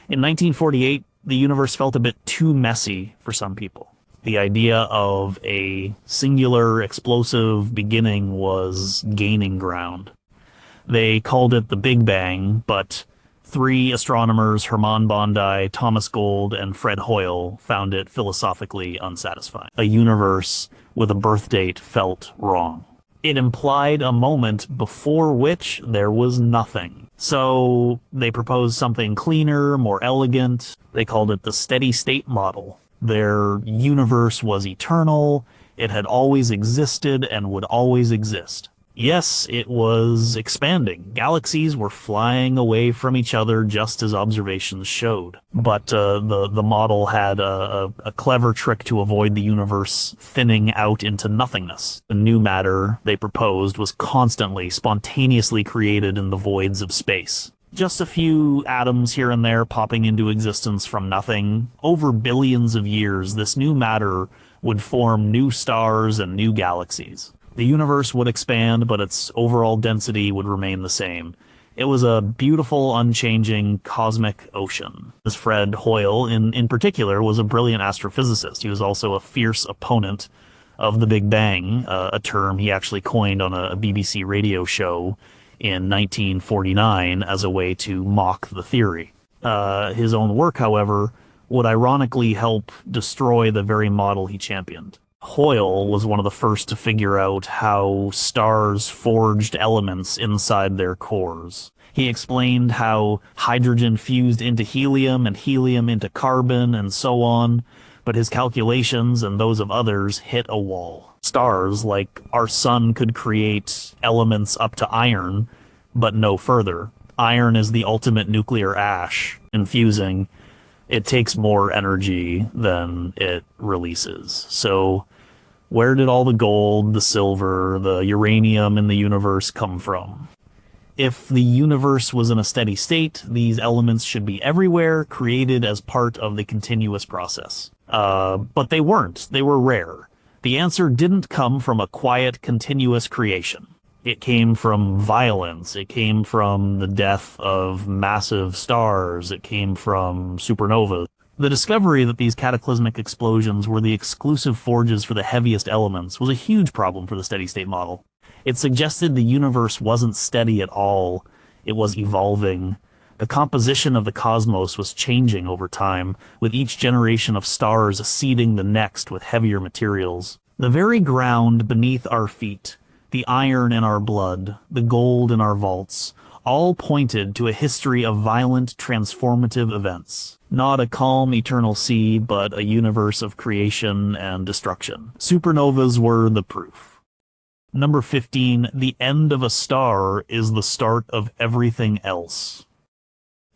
In 1948, the universe felt a bit too messy for some people. The idea of a singular explosive beginning was gaining ground. They called it the Big Bang, but three astronomers, Hermann Bondi, Thomas Gold, and Fred Hoyle, found it philosophically unsatisfying. A universe with a birth date felt wrong. It implied a moment before which there was nothing. So they proposed something cleaner, more elegant. They called it the steady state model. Their universe was eternal, it had always existed and would always exist. Yes, it was expanding. Galaxies were flying away from each other just as observations showed. But the model had a clever trick to avoid the universe thinning out into nothingness. The new matter they proposed was constantly, spontaneously created in the voids of space. Just a few atoms here and there popping into existence from nothing. Over billions of years, this new matter would form new stars and new galaxies. The universe would expand, but its overall density would remain the same. It was a beautiful, unchanging, cosmic ocean. As Fred Hoyle, in particular, was a brilliant astrophysicist. He was also a fierce opponent of the Big Bang, a term he actually coined on a BBC radio show in 1949 as a way to mock the theory. His own work, however, would ironically help destroy the very model he championed. Hoyle was one of the first to figure out how stars forged elements inside their cores. He explained how hydrogen fused into helium and helium into carbon and so on, but his calculations and those of others hit a wall. Stars, like our sun, could create elements up to iron, but no further. Iron is the ultimate nuclear ash. In fusing, it takes more energy than it releases. So where did all the gold, the silver, the uranium in the universe come from? If the universe was in a steady state, these elements should be everywhere, created as part of the continuous process. But they weren't. They were rare. The answer didn't come from a quiet, continuous creation. It came from violence. It came from the death of massive stars. It came from supernovas. The discovery that these cataclysmic explosions were the exclusive forges for the heaviest elements was a huge problem for the steady-state model. It suggested the universe wasn't steady at all. It was evolving. The composition of the cosmos was changing over time, with each generation of stars seeding the next with heavier materials. The very ground beneath our feet, the iron in our blood, the gold in our vaults, all pointed to a history of violent, transformative events. Not a calm, eternal sea, but a universe of creation and destruction. Supernovas were the proof. Number 15, the end of a star is the start of everything else.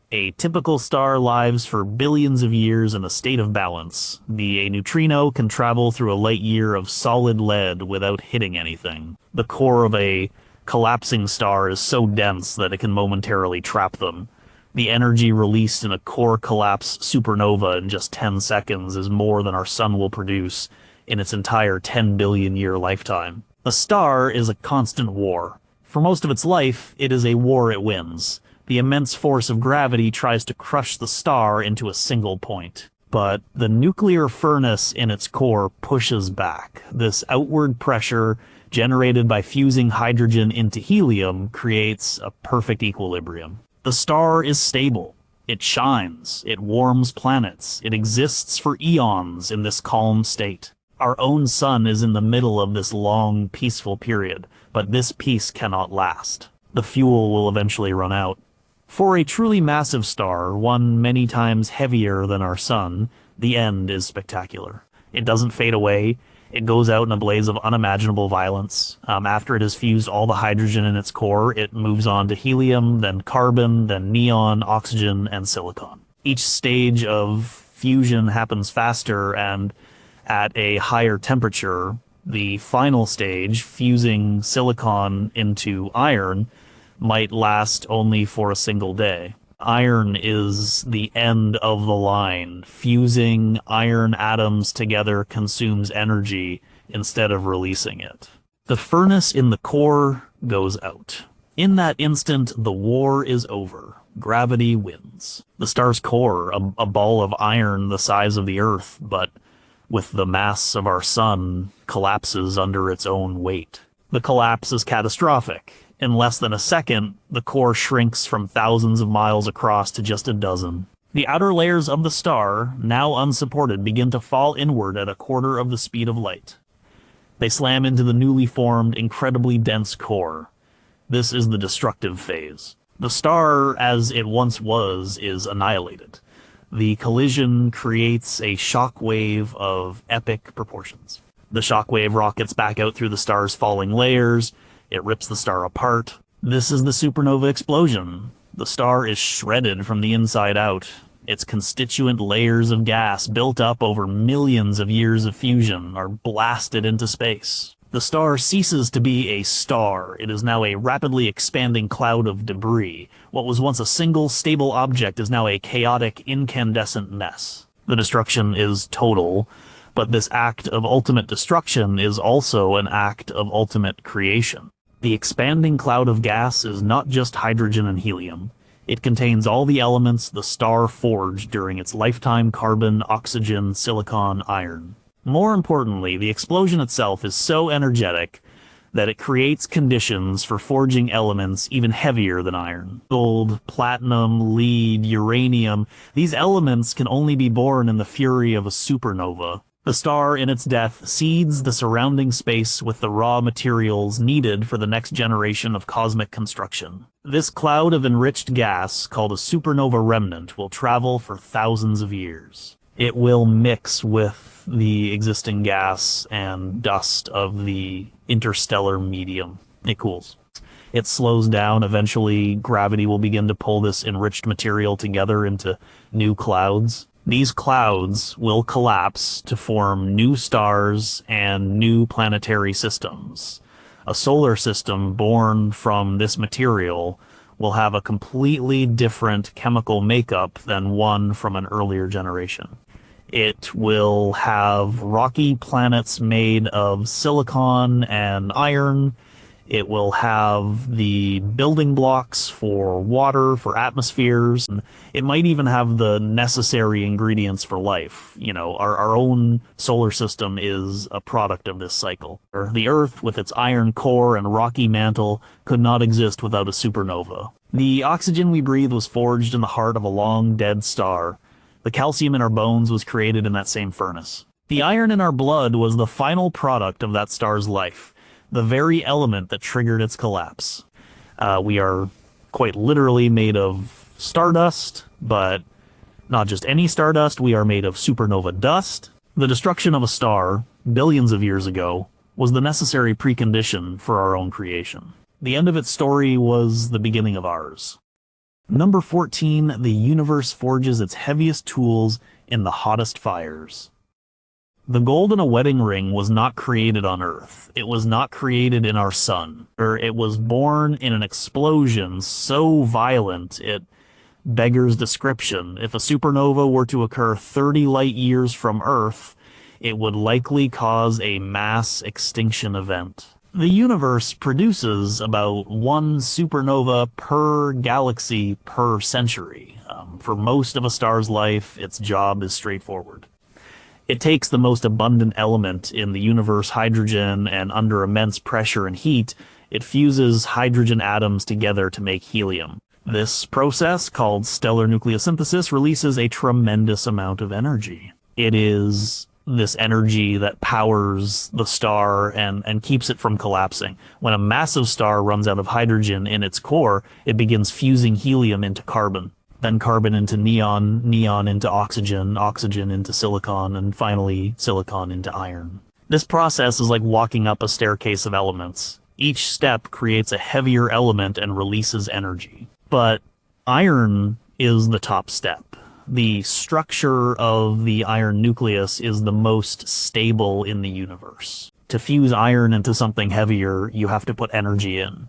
A typical star lives for billions of years in a state of balance. A neutrino can travel through a light year of solid lead without hitting anything. The core of a collapsing star is so dense that it can momentarily trap them. The energy released in a core collapse supernova in just 10 seconds is more than our sun will produce in its entire 10 billion year lifetime. A star is a constant war. For most of its life, it is a war it wins. The immense force of gravity tries to crush the star into a single point. But the nuclear furnace in its core pushes back. This outward pressure, generated by fusing hydrogen into helium, creates a perfect equilibrium. The star is stable. It shines. It warms planets. It exists for eons in this calm state. Our own sun is in the middle of this long, peaceful period, but this peace cannot last. The fuel will eventually run out. For a truly massive star, one many times heavier than our sun, the end is spectacular. It doesn't fade away. It goes out in a blaze of unimaginable violence. After it has fused all the hydrogen in its core, it moves on to helium, then carbon, then neon, oxygen, and silicon. Each stage of fusion happens faster and at a higher temperature. The final stage, fusing silicon into iron, might last only for a single day. Iron is the end of the line. Fusing iron atoms together consumes energy instead of releasing it. The furnace in the core goes out. In that instant, the war is over. Gravity wins. The star's core, a ball of iron the size of the Earth, but with the mass of our sun, collapses under its own weight. The collapse is catastrophic. In less than a second, the core shrinks from thousands of miles across to just a dozen. The outer layers of the star, now unsupported, begin to fall inward at a quarter of the speed of light. They slam into the newly formed, incredibly dense core. This is the destructive phase. The star, as it once was, is annihilated. The collision creates a shock wave of epic proportions. The shock wave rockets back out through the star's falling layers. It rips the star apart. This is the supernova explosion. The star is shredded from the inside out. Its constituent layers of gas, built up over millions of years of fusion, are blasted into space. The star ceases to be a star. It is now a rapidly expanding cloud of debris. What was once a single, stable object is now a chaotic, incandescent mess. The destruction is total, but this act of ultimate destruction is also an act of ultimate creation. The expanding cloud of gas is not just hydrogen and helium. It contains all the elements the star forged during its lifetime: carbon, oxygen, silicon, iron. More importantly, the explosion itself is so energetic that it creates conditions for forging elements even heavier than iron. Gold, platinum, lead, uranium, these elements can only be born in the fury of a supernova. The star, in its death, seeds the surrounding space with the raw materials needed for the next generation of cosmic construction. This cloud of enriched gas, called a supernova remnant, will travel for thousands of years. It will mix with the existing gas and dust of the interstellar medium. It cools. It slows down. Eventually, gravity will begin to pull this enriched material together into new clouds. These clouds will collapse to form new stars and new planetary systems. A solar system born from this material will have a completely different chemical makeup than one from an earlier generation. It will have rocky planets made of silicon and iron. It will have the building blocks for water, for atmospheres. It might even have the necessary ingredients for life. You know, our own solar system is a product of this cycle. The Earth, with its iron core and rocky mantle, could not exist without a supernova. The oxygen we breathe was forged in the heart of a long dead star. The calcium in our bones was created in that same furnace. The iron in our blood was the final product of that star's life, the very element that triggered its collapse. We are quite literally made of stardust, but not just any stardust. We are made of supernova dust. The destruction of a star, billions of years ago, was the necessary precondition for our own creation. The end of its story was the beginning of ours. Number 14, the universe forges its heaviest tools in the hottest fires. The gold in a wedding ring was not created on Earth. It was not created in our sun. It was born in an explosion so violent it beggars description. If a supernova were to occur 30 light years from Earth, it would likely cause a mass extinction event. The universe produces about one supernova per galaxy per century. For most of a star's life, its job is straightforward. It takes the most abundant element in the universe, hydrogen, and under immense pressure and heat, it fuses hydrogen atoms together to make helium. This process, called stellar nucleosynthesis, releases a tremendous amount of energy. It is this energy that powers the star and keeps it from collapsing. When a massive star runs out of hydrogen in its core, it begins fusing helium into carbon, then carbon into neon, neon into oxygen, oxygen into silicon, and finally silicon into iron. This process is like walking up a staircase of elements. Each step creates a heavier element and releases energy. But iron is the top step. The structure of the iron nucleus is the most stable in the universe. To fuse iron into something heavier, you have to put energy in.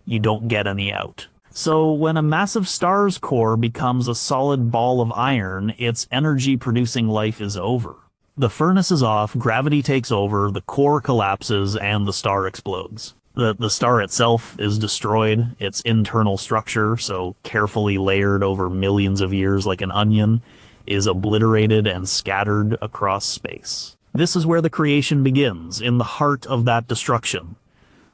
You don't get any out. So when a massive star's core becomes a solid ball of iron, its energy-producing life is over. The furnace is off, gravity takes over, the core collapses, and the star explodes. The star itself is destroyed, its internal structure, so carefully layered over millions of years like an onion, is obliterated and scattered across space. This is where the creation begins, in the heart of that destruction.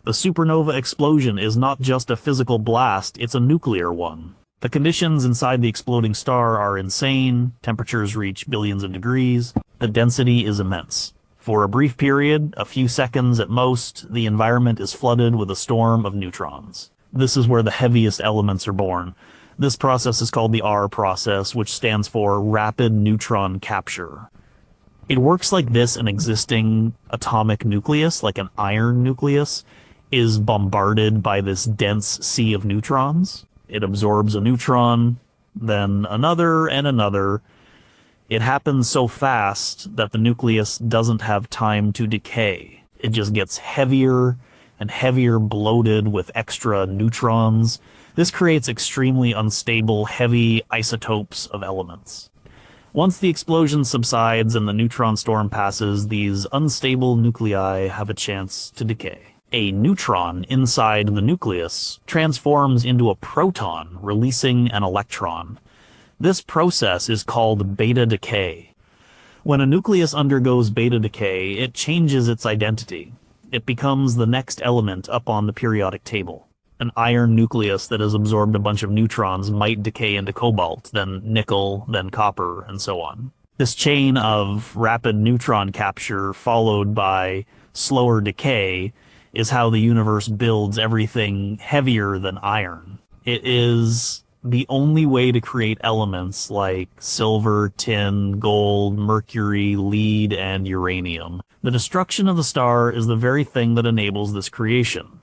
The supernova explosion is not just a physical blast, it's a nuclear one. The conditions inside the exploding star are insane, temperatures reach billions of degrees, the density is immense. For a brief period, a few seconds at most, the environment is flooded with a storm of neutrons. This is where the heaviest elements are born. This process is called the R process, which stands for rapid neutron capture. It works like this: an existing atomic nucleus, like an iron nucleus, is bombarded by this dense sea of neutrons. It absorbs a neutron, then another and another. It happens so fast that the nucleus doesn't have time to decay. It just gets heavier and heavier, bloated with extra neutrons. This creates extremely unstable, heavy isotopes of elements. Once the explosion subsides and the neutron storm passes, these unstable nuclei have a chance to decay. A neutron inside the nucleus transforms into a proton, releasing an electron. This process is called beta decay. When a nucleus undergoes beta decay, it changes its identity. It becomes the next element up on the periodic table. An iron nucleus that has absorbed a bunch of neutrons might decay into cobalt, then nickel, then copper, and so on. This chain of rapid neutron capture followed by slower decay is how the universe builds everything heavier than iron. It is the only way to create elements like silver, tin, gold, mercury, lead, and uranium. The destruction of the star is the very thing that enables this creation.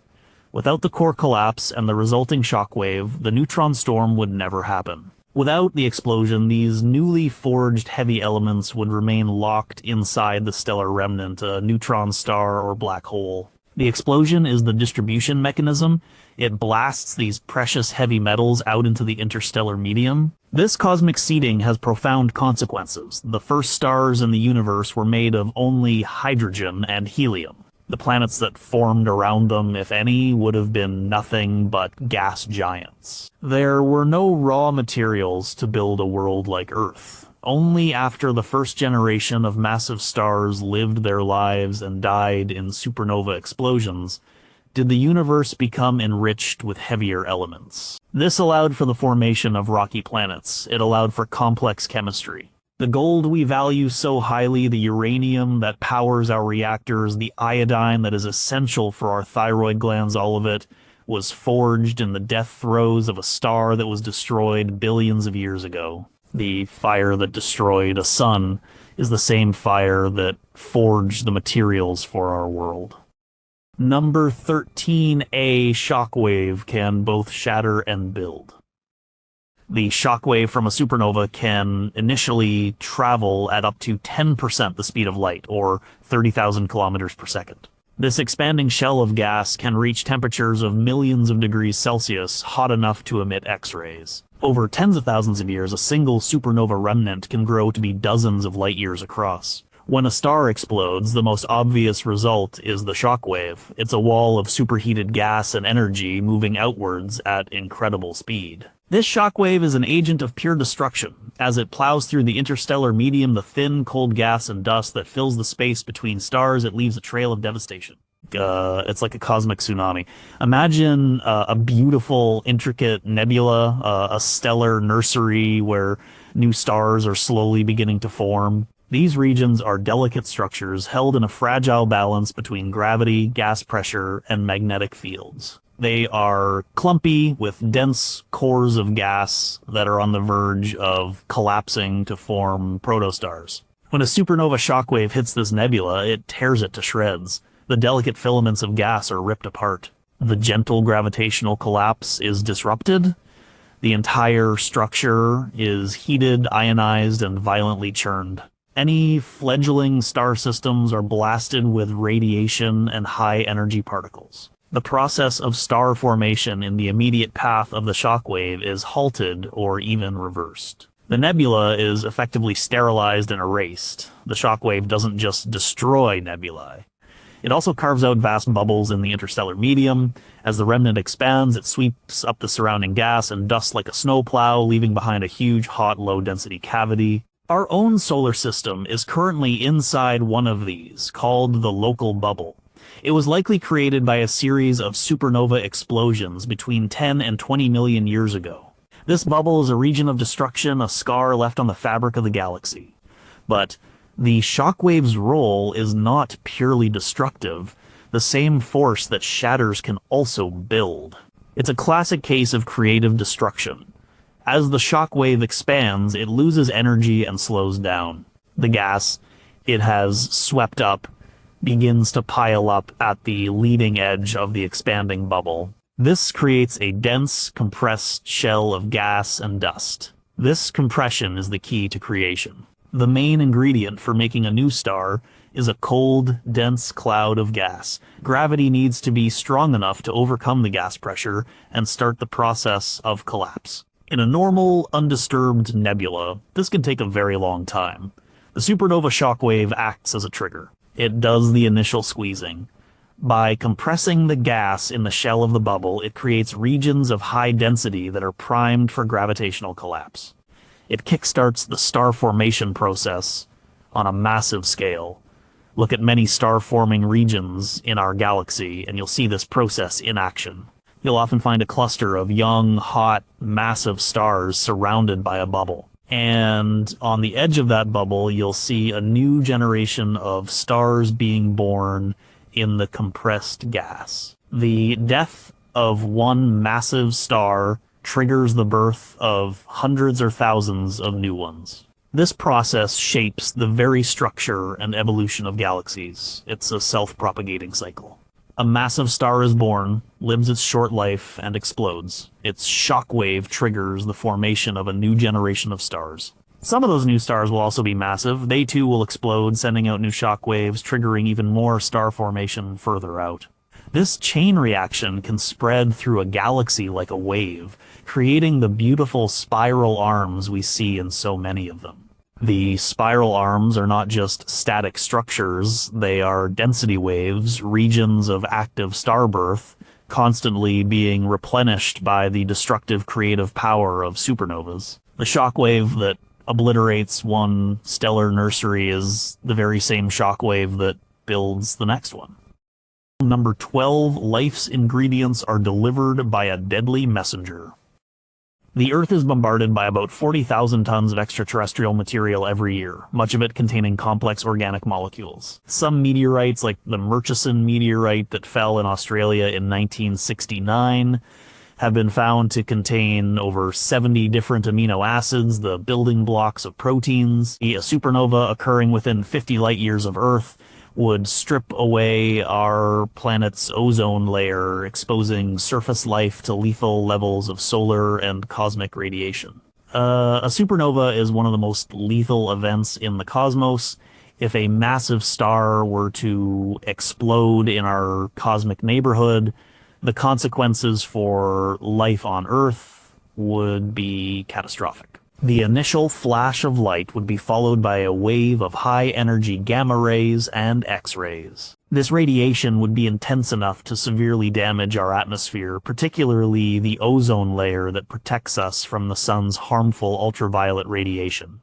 Without the core collapse and the resulting shockwave, the neutron storm would never happen. Without the explosion, these newly forged heavy elements would remain locked inside the stellar remnant, a neutron star or black hole. The explosion is the distribution mechanism. It blasts these precious heavy metals out into the interstellar medium. This cosmic seeding has profound consequences. The first stars in the universe were made of only hydrogen and helium. The planets that formed around them, if any, would have been nothing but gas giants. There were no raw materials to build a world like Earth. Only after the first generation of massive stars lived their lives and died in supernova explosions did the universe become enriched with heavier elements. This allowed for the formation of rocky planets. It allowed for complex chemistry. The gold we value so highly, the uranium that powers our reactors, the iodine that is essential for our thyroid glands, all of it was forged in the death throes of a star that was destroyed billions of years ago. The fire that destroyed a sun is the same fire that forged the materials for our world. Number 13A shockwave can both shatter and build. The shockwave from a supernova can initially travel at up to 10% the speed of light, or 30,000 kilometers per second. This expanding shell of gas can reach temperatures of millions of degrees Celsius, hot enough to emit X-rays. Over tens of thousands of years, a single supernova remnant can grow to be dozens of light years across. When a star explodes, the most obvious result is the shockwave. It's a wall of superheated gas and energy moving outwards at incredible speed. This shockwave is an agent of pure destruction. As it plows through the interstellar medium, the thin, cold gas and dust that fills the space between stars, it leaves a trail of devastation. It's like a cosmic tsunami. Imagine a beautiful, intricate nebula, a stellar nursery where new stars are slowly beginning to form. These regions are delicate structures held in a fragile balance between gravity, gas pressure, and magnetic fields. They are clumpy with dense cores of gas that are on the verge of collapsing to form protostars. When a supernova shockwave hits this nebula, it tears it to shreds. The delicate filaments of gas are ripped apart. The gentle gravitational collapse is disrupted. The entire structure is heated, ionized, and violently churned. Any fledgling star systems are blasted with radiation and high-energy particles. The process of star formation in the immediate path of the shockwave is halted or even reversed. The nebula is effectively sterilized and erased. The shockwave doesn't just destroy nebulae. It also carves out vast bubbles in the interstellar medium. As the remnant expands, it sweeps up the surrounding gas and dust like a snowplow, leaving behind a huge, hot, low-density cavity. Our own solar system is currently inside one of these, called the local bubble. It was likely created by a series of supernova explosions between 10 and 20 million years ago. This bubble is a region of destruction, a scar left on the fabric of the galaxy. But the shockwave's role is not purely destructive. The same force that shatters can also build. It's a classic case of creative destruction. As the shockwave expands, it loses energy and slows down. The gas it has swept up begins to pile up at the leading edge of the expanding bubble. This creates a dense, compressed shell of gas and dust. This compression is the key to creation. The main ingredient for making a new star is a cold, dense cloud of gas. Gravity needs to be strong enough to overcome the gas pressure and start the process of collapse. In a normal, undisturbed nebula, this can take a very long time. The supernova shockwave acts as a trigger. It does the initial squeezing. By compressing the gas in the shell of the bubble, it creates regions of high density that are primed for gravitational collapse. It kickstarts the star formation process on a massive scale. Look at many star-forming regions in our galaxy, and you'll see this process in action. You'll often find a cluster of young, hot, massive stars surrounded by a bubble. And on the edge of that bubble, you'll see a new generation of stars being born in the compressed gas. The death of one massive star triggers the birth of hundreds or thousands of new ones. This process shapes the very structure and evolution of galaxies. It's a self-propagating cycle. A massive star is born, lives its short life, and explodes. Its shockwave triggers the formation of a new generation of stars. Some of those new stars will also be massive. They too will explode, sending out new shockwaves, triggering even more star formation further out. This chain reaction can spread through a galaxy like a wave, creating the beautiful spiral arms we see in so many of them. The spiral arms are not just static structures, they are density waves, regions of active star birth, constantly being replenished by the destructive creative power of supernovas. The shockwave that obliterates one stellar nursery is the very same shockwave that builds the next one. Number 12, life's ingredients are delivered by a deadly messenger. The Earth is bombarded by about 40,000 tons of extraterrestrial material every year, much of it containing complex organic molecules. Some meteorites, like the Murchison meteorite that fell in Australia in 1969, have been found to contain over 70 different amino acids, the building blocks of proteins. A supernova occurring within 50 light years of Earth would strip away our planet's ozone layer, exposing surface life to lethal levels of solar and cosmic radiation. A supernova is one of the most lethal events in the cosmos. If a massive star were to explode in our cosmic neighborhood, the consequences for life on Earth would be catastrophic. The initial flash of light would be followed by a wave of high-energy gamma rays and X-rays. This radiation would be intense enough to severely damage our atmosphere, particularly the ozone layer that protects us from the sun's harmful ultraviolet radiation.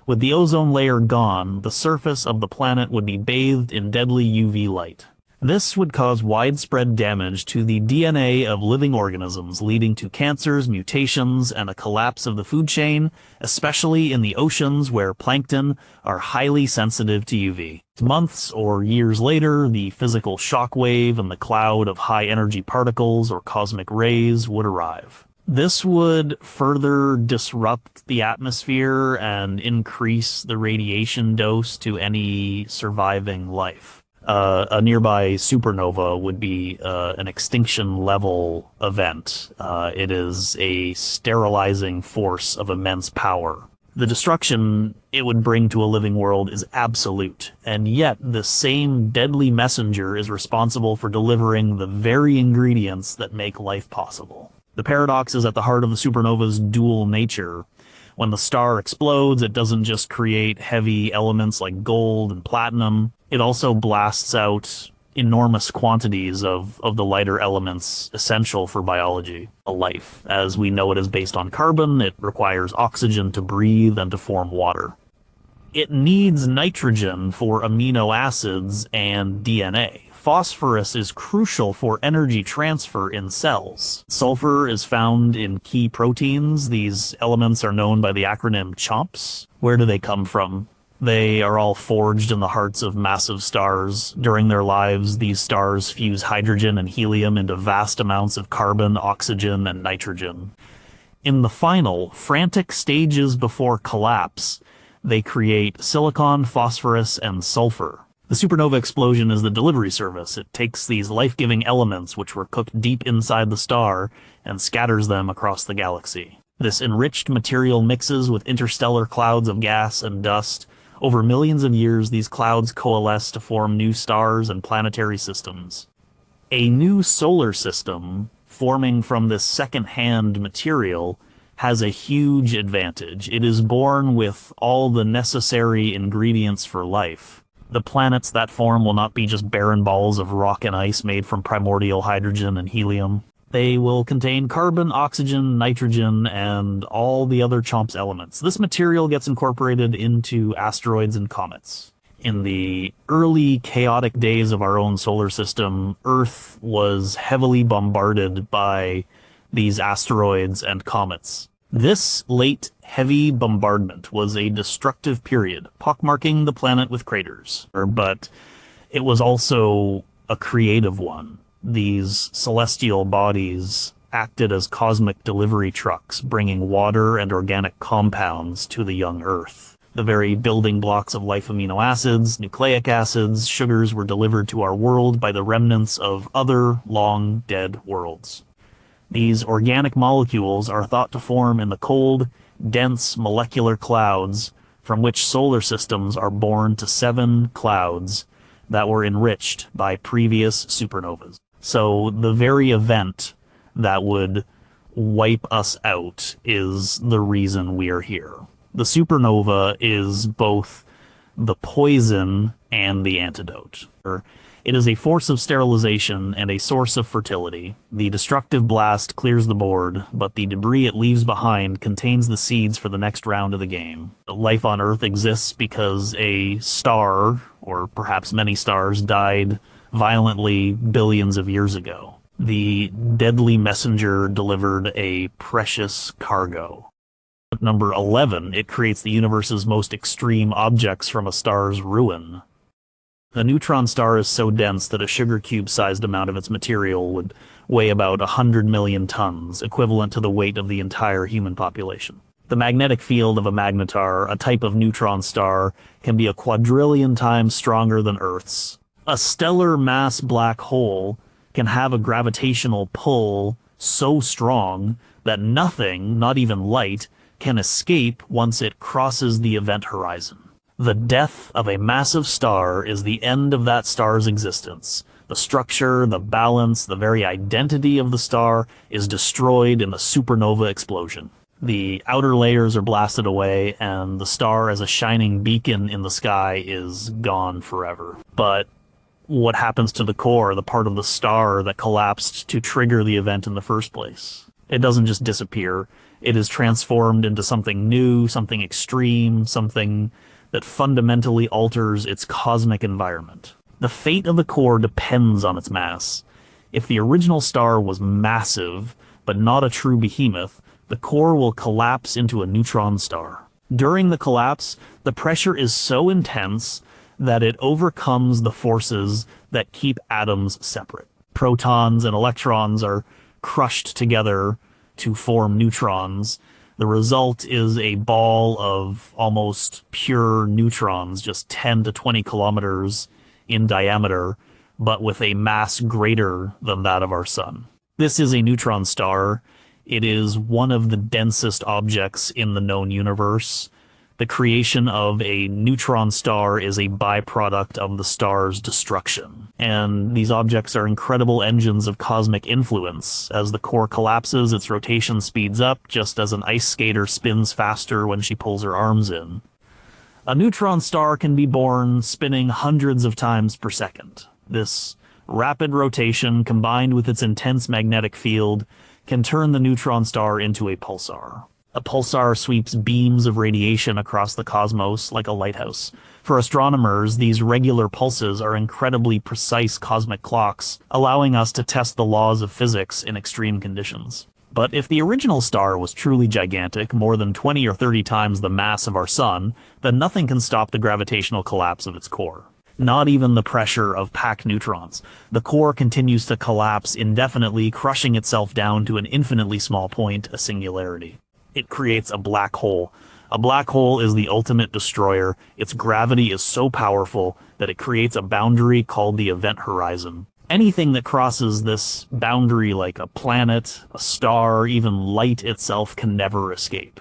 With the ozone layer gone, the surface of the planet would be bathed in deadly UV light. This would cause widespread damage to the DNA of living organisms, leading to cancers, mutations, and a collapse of the food chain, especially in the oceans where plankton are highly sensitive to UV. Months or years later, the physical shock wave and the cloud of high-energy particles or cosmic rays would arrive. This would further disrupt the atmosphere and increase the radiation dose to any surviving life. A nearby supernova would be an extinction-level event. It is a sterilizing force of immense power. The destruction it would bring to a living world is absolute, and yet the same deadly messenger is responsible for delivering the very ingredients that make life possible. The paradox is at the heart of the supernova's dual nature. When the star explodes, it doesn't just create heavy elements like gold and platinum. It also blasts out enormous quantities of the lighter elements essential for biology. Life, as we know it, is based on carbon. It requires oxygen to breathe and to form water. It needs nitrogen for amino acids and DNA. Phosphorus is crucial for energy transfer in cells. Sulfur is found in key proteins. These elements are known by the acronym CHOMPS. Where do they come from? They are all forged in the hearts of massive stars. During their lives, these stars fuse hydrogen and helium into vast amounts of carbon, oxygen, and nitrogen. In the final, frantic stages before collapse, they create silicon, phosphorus, and sulfur. The supernova explosion is the delivery service. It takes these life-giving elements, which were cooked deep inside the star, and scatters them across the galaxy. This enriched material mixes with interstellar clouds of gas and dust. Over millions of years, these clouds coalesce to form new stars and planetary systems. A new solar system, forming from this second-hand material, has a huge advantage. It is born with all the necessary ingredients for life. The planets that form will not be just barren balls of rock and ice made from primordial hydrogen and helium. They will contain carbon, oxygen, nitrogen, and all the other CHOMPS elements. This material gets incorporated into asteroids and comets. In the early chaotic days of our own solar system, Earth was heavily bombarded by these asteroids and comets. This late heavy bombardment was a destructive period, pockmarking the planet with craters. But it was also a creative one. These celestial bodies acted as cosmic delivery trucks, bringing water and organic compounds to the young Earth. The very building blocks of life, amino acids, nucleic acids, sugars, were delivered to our world by the remnants of other long-dead worlds. These organic molecules are thought to form in the cold, dense molecular clouds from which solar systems are born to 7 clouds that were enriched by previous supernovas. So the very event that would wipe us out is the reason we are here. The supernova is both the poison and the antidote. It is a force of sterilization and a source of fertility. The destructive blast clears the board, but the debris it leaves behind contains the seeds for the next round of the game. Life on Earth exists because a star, or perhaps many stars, died violently billions of years ago. The deadly messenger delivered a precious cargo. Number 11, it creates the universe's most extreme objects from a star's ruin. A neutron star is so dense that a sugar cube-sized amount of its material would weigh about 100 million tons, equivalent to the weight of the entire human population. The magnetic field of a magnetar, a type of neutron star, can be a quadrillion times stronger than Earth's. A stellar mass black hole can have a gravitational pull so strong that nothing, not even light, can escape once it crosses the event horizon. The death of a massive star is the end of that star's existence. The structure, the balance, the very identity of the star is destroyed in the supernova explosion. The outer layers are blasted away, and the star as a shining beacon in the sky is gone forever. But what happens to the core, the part of the star that collapsed to trigger the event in the first place? It doesn't just disappear. It is transformed into something new, something extreme, something that fundamentally alters its cosmic environment. The fate of the core depends on its mass. If the original star was massive, but not a true behemoth, the core will collapse into a neutron star. During the collapse, the pressure is so intense that it overcomes the forces that keep atoms separate. Protons and electrons are crushed together to form neutrons. The result is a ball of almost pure neutrons, just 10 to 20 kilometers in diameter, but with a mass greater than that of our sun. This is a neutron star. It is one of the densest objects in the known universe. The creation of a neutron star is a byproduct of the star's destruction. And these objects are incredible engines of cosmic influence. As the core collapses, its rotation speeds up, just as an ice skater spins faster when she pulls her arms in. A neutron star can be born spinning hundreds of times per second. This Rapid rotation, combined with its intense magnetic field, can turn the neutron star into a pulsar. A pulsar sweeps beams of radiation across the cosmos like a lighthouse. For astronomers, these regular pulses are incredibly precise cosmic clocks, allowing us to test the laws of physics in extreme conditions. But if the original star was truly gigantic, more than 20 or 30 times the mass of our sun, then nothing can stop the gravitational collapse of its core. Not even the pressure of packed neutrons. The core continues to collapse indefinitely, crushing itself down to an infinitely small point, a singularity. It creates a black hole. A black hole is the ultimate destroyer. Its gravity is so powerful that it creates a boundary called the event horizon. Anything that crosses this boundary, like a planet, a star, even light itself, can never escape.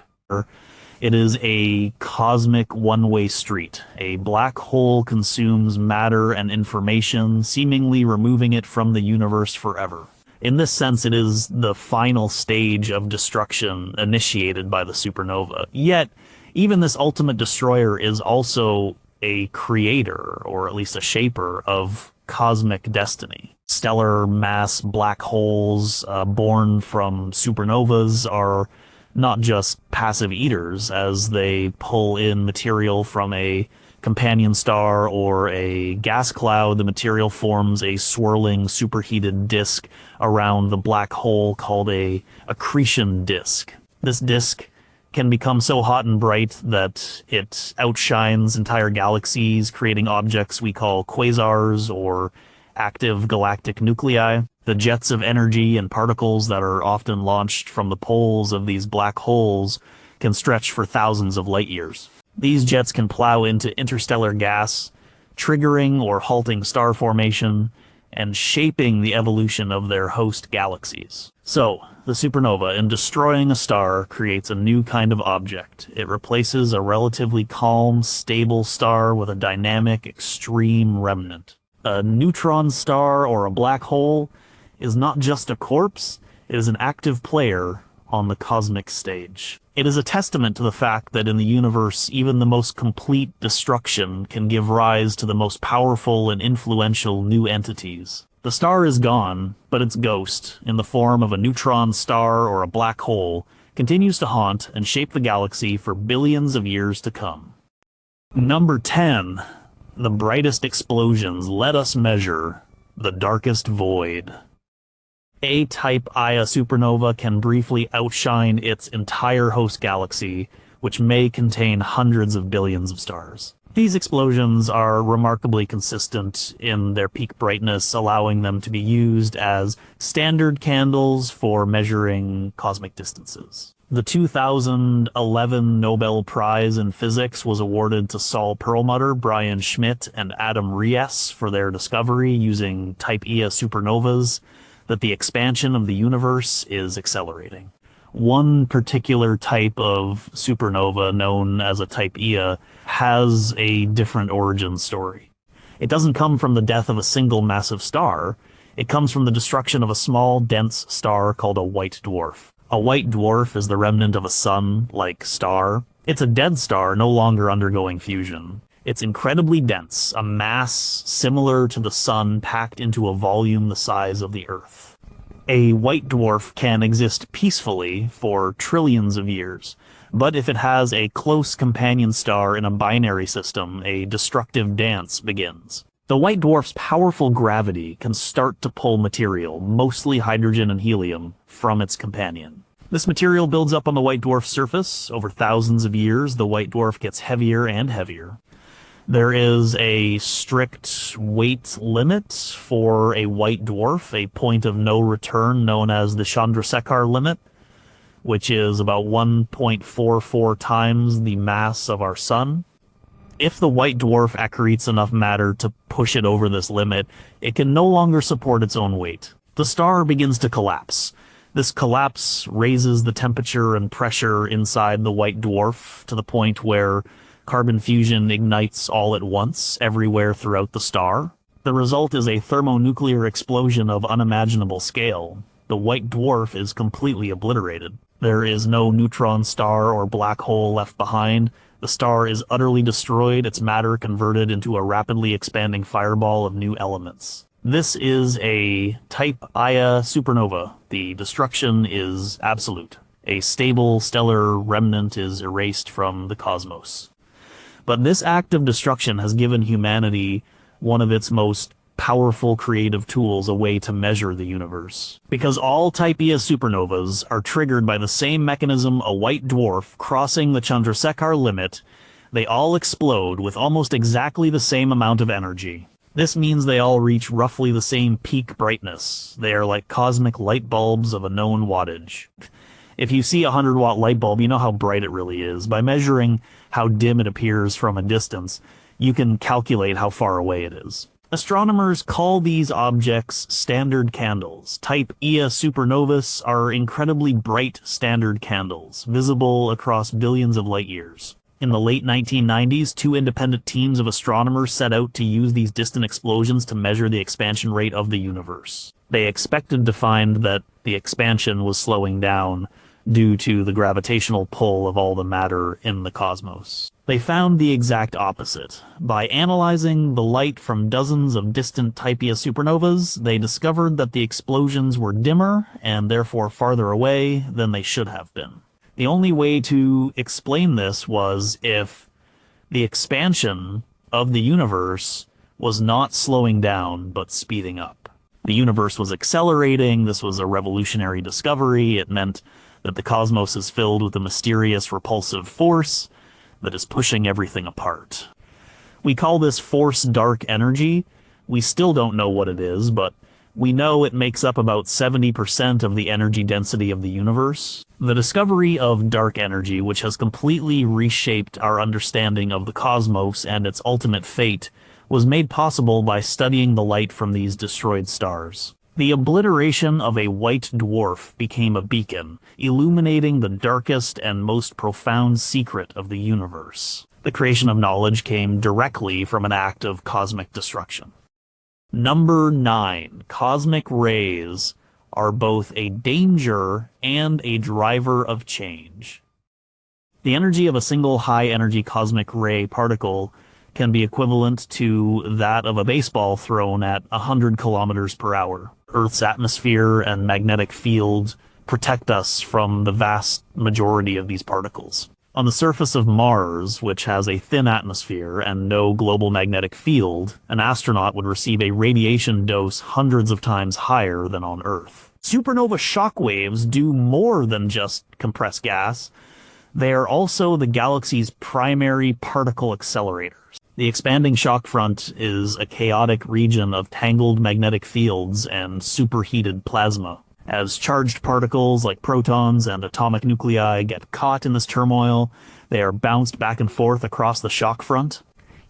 It is a cosmic one-way street. A black hole consumes matter and information, seemingly removing it from the universe forever. In this sense, it is the final stage of destruction initiated by the supernova. Yet, even this ultimate destroyer is also a creator, or at least a shaper, of cosmic destiny. Stellar mass black holes born from supernovas are not just passive eaters, as they pull in material from a companion star or a gas cloud. The material forms a swirling superheated disk around the black hole called a accretion disk. This disk can become so hot and bright that it outshines entire galaxies, creating objects we call quasars or active galactic nuclei. The jets of energy and particles that are often launched from the poles of these black holes can stretch for thousands of light years. These jets can plow into interstellar gas, triggering or halting star formation, and shaping the evolution of their host galaxies. So, the supernova, in destroying a star, creates a new kind of object. It replaces a relatively calm, stable star with a dynamic, extreme remnant. A neutron star or a black hole is not just a corpse, it is an active player on the cosmic stage. It is a testament to the fact that in the universe, even the most complete destruction can give rise to the most powerful and influential new entities. The star is gone, but its ghost, in the form of a neutron star or a black hole, continues to haunt and shape the galaxy for billions of years to come. Number 10. The brightest explosions let us measure the darkest void. A-type Ia supernova can briefly outshine its entire host galaxy, which may contain hundreds of billions of stars. These explosions are remarkably consistent in their peak brightness, allowing them to be used as standard candles for measuring cosmic distances. The 2011 Nobel Prize in Physics was awarded to Saul Perlmutter, Brian Schmidt, and Adam Riess for their discovery using Type Ia supernovas that the expansion of the universe is accelerating. One particular type of supernova, known as a Type Ia, has a different origin story. It doesn't come from the death of a single massive star. It comes from the destruction of a small, dense star called a white dwarf. A white dwarf is the remnant of a sun-like star. It's a dead star no longer undergoing fusion. It's incredibly dense, a mass similar to the sun packed into a volume the size of the Earth. A white dwarf can exist peacefully for trillions of years, but if it has a close companion star in a binary system, a destructive dance begins. The white dwarf's powerful gravity can start to pull material, mostly hydrogen and helium, from its companion. This material builds up on the white dwarf's surface. Over thousands of years, the white dwarf gets heavier and heavier. There is a strict weight limit for a white dwarf, a point of no return known as the Chandrasekhar limit, which is about 1.44 times the mass of our sun. If the white dwarf accretes enough matter to push it over this limit, it can no longer support its own weight. The star begins to collapse. This collapse raises the temperature and pressure inside the white dwarf to the point where carbon fusion ignites all at once, everywhere throughout the star. The result is a thermonuclear explosion of unimaginable scale. The white dwarf is completely obliterated. There is no neutron star or black hole left behind. The star is utterly destroyed, its matter converted into a rapidly expanding fireball of new elements. This is a type Ia supernova. The destruction is absolute. A stable stellar remnant is erased from the cosmos. But this act of destruction has given humanity one of its most powerful creative tools, a way to measure the universe. Because all type Ia supernovas are triggered by the same mechanism, a white dwarf crossing the Chandrasekhar limit, they all explode with almost exactly the same amount of energy. This means they all reach roughly the same peak brightness. They are like cosmic light bulbs of a known wattage. If you see a 100-watt light bulb, you know how bright it really is. By measuring how dim it appears from a distance, you can calculate how far away it is. Astronomers call these objects standard candles. Type Ia supernovas are incredibly bright standard candles, visible across billions of light years. In the late 1990s, two independent teams of astronomers set out to use these distant explosions to measure the expansion rate of the universe. They expected to find that the expansion was slowing down due to the gravitational pull of all the matter in the cosmos. They found the exact opposite. By analyzing the light from dozens of distant type Ia supernovas, they discovered that the explosions were dimmer and therefore farther away than they should have been. The only way to explain this was if the expansion of the universe was not slowing down but speeding up. The universe was accelerating. This was a revolutionary discovery. It meant that the cosmos is filled with a mysterious repulsive force that is pushing everything apart. We call this force dark energy. We still don't know what it is, but we know it makes up about 70% of the energy density of the universe. The discovery of dark energy, which has completely reshaped our understanding of the cosmos and its ultimate fate, was made possible by studying the light from these destroyed stars. The obliteration of a white dwarf became a beacon, illuminating the darkest and most profound secret of the universe. The creation of knowledge came directly from an act of cosmic destruction. Number 9. Cosmic rays are both a danger and a driver of change. The energy of a single high-energy cosmic ray particle can be equivalent to that of a baseball thrown at 100 kilometers per hour. Earth's atmosphere and magnetic field protect us from the vast majority of these particles. On the surface of Mars, which has a thin atmosphere and no global magnetic field, an astronaut would receive a radiation dose hundreds of times higher than on Earth. Supernova shockwaves do more than just compress gas. They are also the galaxy's primary particle accelerators. The expanding shock front is a chaotic region of tangled magnetic fields and superheated plasma. As charged particles like protons and atomic nuclei get caught in this turmoil, they are bounced back and forth across the shock front.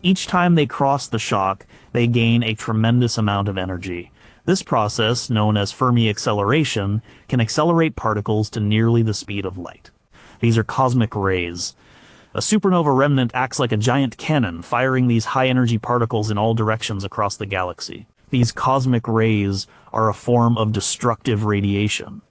Each time they cross the shock, they gain a tremendous amount of energy. This process, known as Fermi acceleration, can accelerate particles to nearly the speed of light. These are cosmic rays. A supernova remnant acts like a giant cannon, firing these high-energy particles in all directions across the galaxy. These cosmic rays are a form of destructive radiation.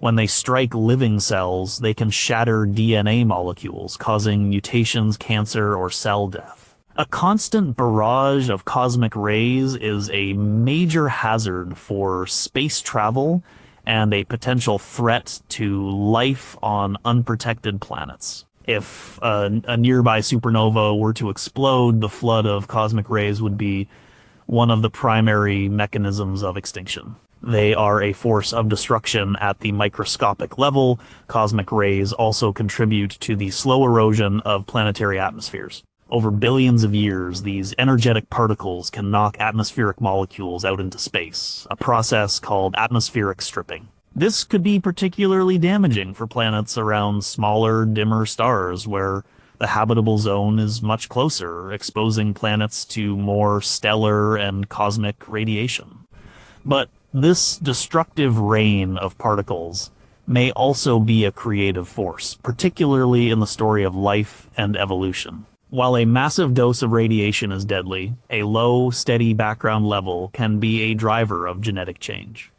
When they strike living cells, they can shatter DNA molecules, causing mutations, cancer, or cell death. A constant barrage of cosmic rays is a major hazard for space travel and a potential threat to life on unprotected planets. If a nearby supernova were to explode, the flood of cosmic rays would be one of the primary mechanisms of extinction. They are a force of destruction at the microscopic level. Cosmic rays also contribute to the slow erosion of planetary atmospheres. Over billions of years, these energetic particles can knock atmospheric molecules out into space, a process called atmospheric stripping. This could be particularly damaging for planets around smaller, dimmer stars where the habitable zone is much closer, exposing planets to more stellar and cosmic radiation. But this destructive rain of particles may also be a creative force, particularly in the story of life and evolution. While a massive dose of radiation is deadly, a low, steady background level can be a driver of genetic change.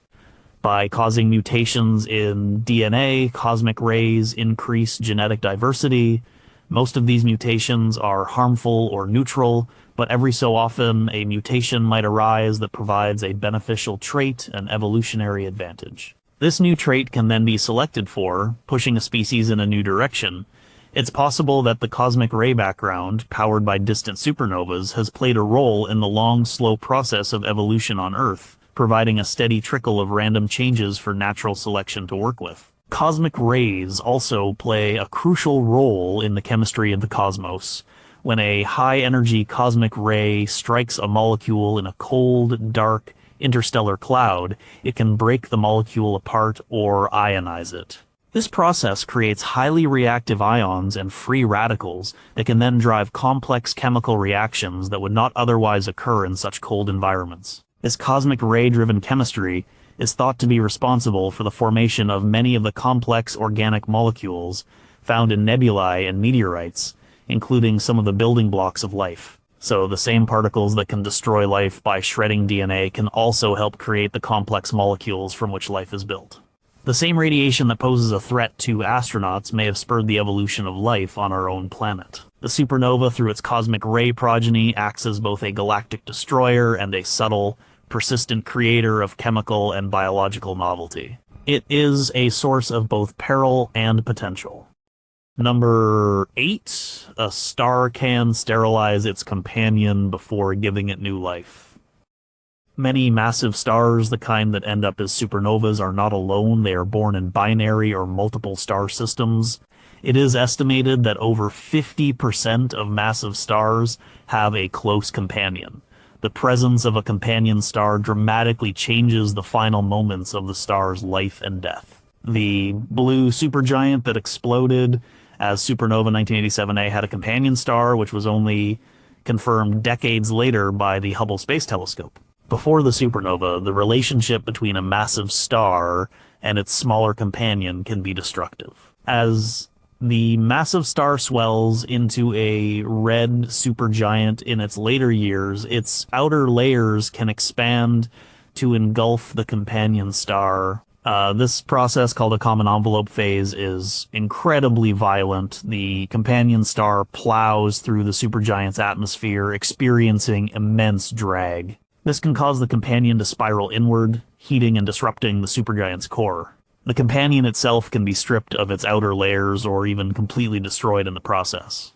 By causing mutations in DNA, cosmic rays increase genetic diversity. Most of these mutations are harmful or neutral, but every so often a mutation might arise that provides a beneficial trait and evolutionary advantage. This new trait can then be selected for, pushing a species in a new direction. It's possible that the cosmic ray background, powered by distant supernovas, has played a role in the long, slow process of evolution on Earth, providing a steady trickle of random changes for natural selection to work with. Cosmic rays also play a crucial role in the chemistry of the cosmos. When a high-energy cosmic ray strikes a molecule in a cold, dark, interstellar cloud, it can break the molecule apart or ionize it. This process creates highly reactive ions and free radicals that can then drive complex chemical reactions that would not otherwise occur in such cold environments. This cosmic ray-driven chemistry is thought to be responsible for the formation of many of the complex organic molecules found in nebulae and meteorites, including some of the building blocks of life. So the same particles that can destroy life by shredding DNA can also help create the complex molecules from which life is built. The same radiation that poses a threat to astronauts may have spurred the evolution of life on our own planet. The supernova, through its cosmic ray progeny, acts as both a galactic destroyer and a subtle, persistent creator of chemical and biological novelty. It is a source of both peril and potential. Number 8, a star can sterilize its companion before giving it new life. Many massive stars, the kind that end up as supernovas, are not alone. They are born in binary or multiple star systems. It is estimated that over 50% of massive stars have a close companion. The presence of a companion star dramatically changes the final moments of the star's life and death. The blue supergiant that exploded as supernova 1987A had a companion star, which was only confirmed decades later by the Hubble Space Telescope. Before the supernova, the relationship between a massive star and its smaller companion can be destructive. As the massive star swells into a red supergiant in its later years, its outer layers can expand to engulf the companion star. This process, called a common envelope phase, is incredibly violent. The companion star plows through the supergiant's atmosphere, experiencing immense drag. This can cause the companion to spiral inward, heating and disrupting the supergiant's core. The companion itself can be stripped of its outer layers or even completely destroyed in the process.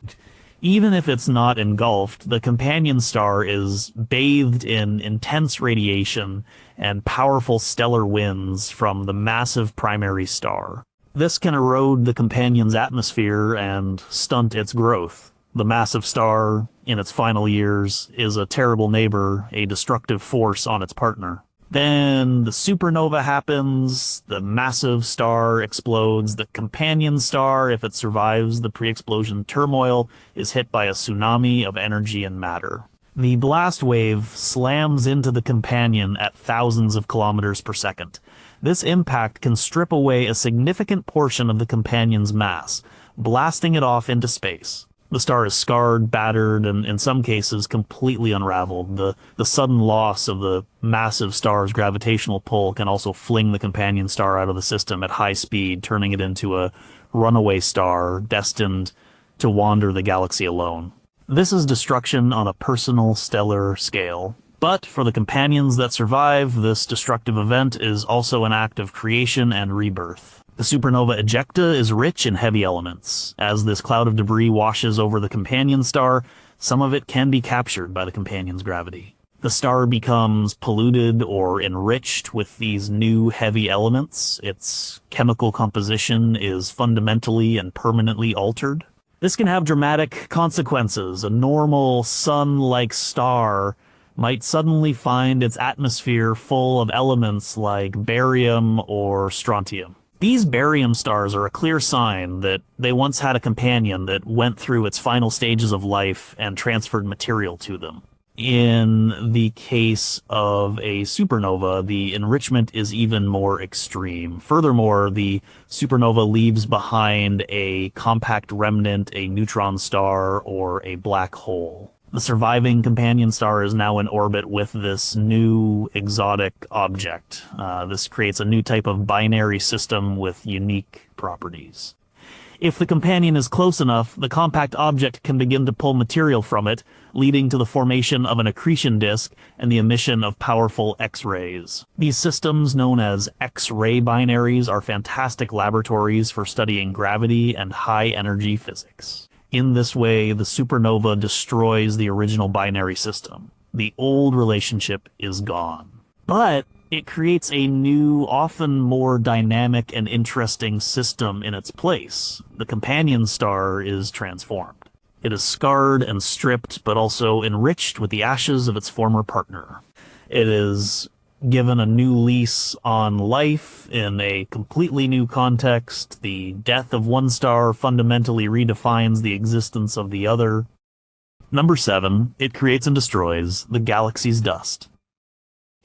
Even if it's not engulfed, the companion star is bathed in intense radiation and powerful stellar winds from the massive primary star. This can erode the companion's atmosphere and stunt its growth. The massive star, in its final years, is a terrible neighbor, a destructive force on its partner. Then the supernova happens, the massive star explodes, the companion star, if it survives the pre-explosion turmoil, is hit by a tsunami of energy and matter. The blast wave slams into the companion at thousands of kilometers per second. This impact can strip away a significant portion of the companion's mass, blasting it off into space. The star is scarred, battered, and in some cases completely unraveled. The sudden loss of the massive star's gravitational pull can also fling the companion star out of the system at high speed, turning it into a runaway star destined to wander the galaxy alone. This is destruction on a personal stellar scale. But for the companions that survive, this destructive event is also an act of creation and rebirth. The supernova ejecta is rich in heavy elements. As this cloud of debris washes over the companion star, some of it can be captured by the companion's gravity. The star becomes polluted or enriched with these new heavy elements. Its chemical composition is fundamentally and permanently altered. This can have dramatic consequences. A normal sun-like star might suddenly find its atmosphere full of elements like barium or strontium. These barium stars are a clear sign that they once had a companion that went through its final stages of life and transferred material to them. In the case of a supernova, the enrichment is even more extreme. Furthermore, the supernova leaves behind a compact remnant, a neutron star, or a black hole. The surviving companion star is now in orbit with this new exotic object. This creates a new type of binary system with unique properties. If the companion is close enough, the compact object can begin to pull material from it, leading to the formation of an accretion disk and the emission of powerful X-rays. These systems, known as X-ray binaries, are fantastic laboratories for studying gravity and high-energy physics. In this way, the supernova destroys the original binary system. The old relationship is gone. But it creates a new, often more dynamic and interesting system in its place. The companion star is transformed. It is scarred and stripped, but also enriched with the ashes of its former partner. It is given a new lease on life in a completely new context. The death of one star fundamentally redefines the existence of the other. Number 7, it creates and destroys the galaxy's dust.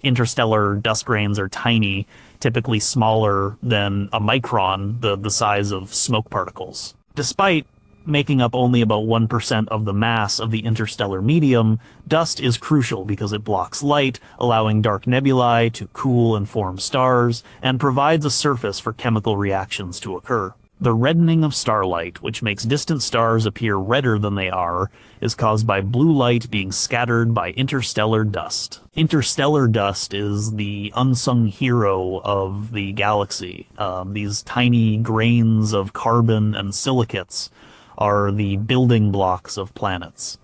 Interstellar dust grains are tiny, typically smaller than a micron, the size of smoke particles. Despite making up only about 1% of the mass of the interstellar medium, dust is crucial because it blocks light, allowing dark nebulae to cool and form stars, and provides a surface for chemical reactions to occur. The reddening of starlight, which makes distant stars appear redder than they are, is caused by blue light being scattered by interstellar dust. Interstellar dust is the unsung hero of the galaxy. These tiny grains of carbon and silicates are the building blocks of planets.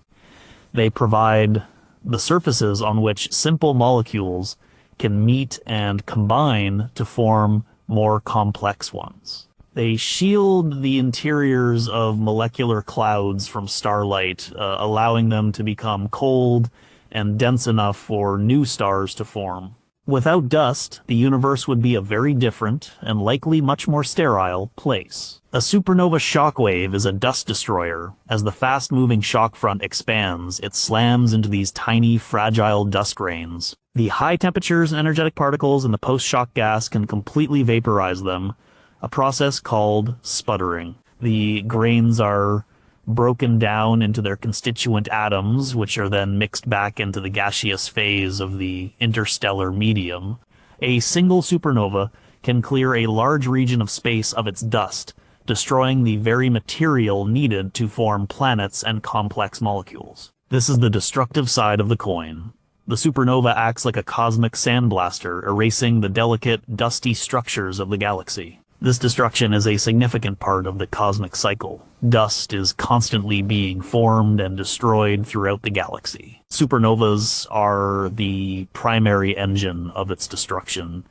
They provide the surfaces on which simple molecules can meet and combine to form more complex ones. They shield the interiors of molecular clouds from starlight, allowing them to become cold and dense enough for new stars to form. Without dust, the universe would be a very different, and likely much more sterile, place. A supernova shockwave is a dust destroyer. As the fast-moving shock front expands, it slams into these tiny, fragile dust grains. The high temperatures and energetic particles in the post-shock gas can completely vaporize them, a process called sputtering. The grains are broken down into their constituent atoms, which are then mixed back into the gaseous phase of the interstellar medium. A single supernova can clear a large region of space of its dust, destroying the very material needed to form planets and complex molecules. This is the destructive side of the coin. The supernova acts like a cosmic sandblaster, erasing the delicate, dusty structures of the galaxy. This destruction is a significant part of the cosmic cycle. Dust is constantly being formed and destroyed throughout the galaxy. Supernovas are the primary engine of its destruction.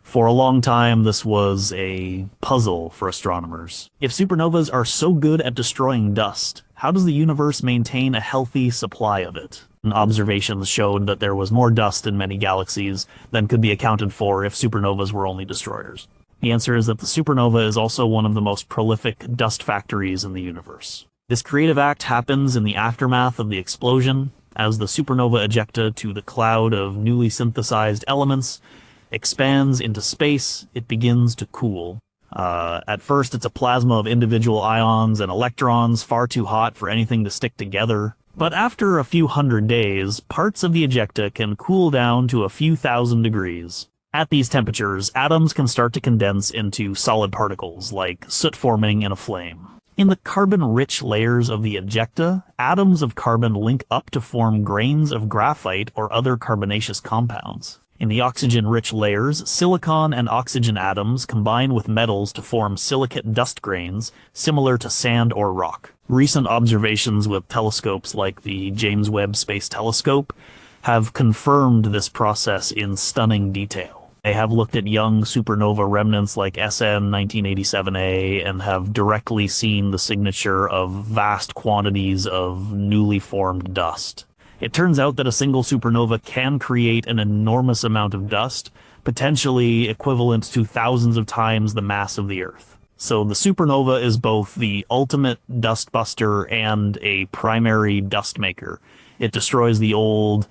For a long time, this was a puzzle for astronomers. If supernovas are so good at destroying dust, how does the universe maintain a healthy supply of it? Observations showed that there was more dust in many galaxies than could be accounted for if supernovas were only destroyers. The answer is that the supernova is also one of the most prolific dust factories in the universe. This creative act happens in the aftermath of the explosion. As the supernova ejecta to the cloud of newly synthesized elements expands into space, it begins to cool. At first, it's a plasma of individual ions and electrons, far too hot for anything to stick together. But after a few hundred days, parts of the ejecta can cool down to a few thousand degrees. At these temperatures, atoms can start to condense into solid particles, like soot forming in a flame. In the carbon-rich layers of the ejecta, atoms of carbon link up to form grains of graphite or other carbonaceous compounds. In the oxygen-rich layers, silicon and oxygen atoms combine with metals to form silicate dust grains, similar to sand or rock. Recent observations with telescopes like the James Webb Space Telescope have confirmed this process in stunning detail. They have looked at young supernova remnants like SN 1987A and have directly seen the signature of vast quantities of newly formed dust. It turns out that a single supernova can create an enormous amount of dust, potentially equivalent to thousands of times the mass of the Earth. So the supernova is both the ultimate dust buster and a primary dust maker. It destroys the old,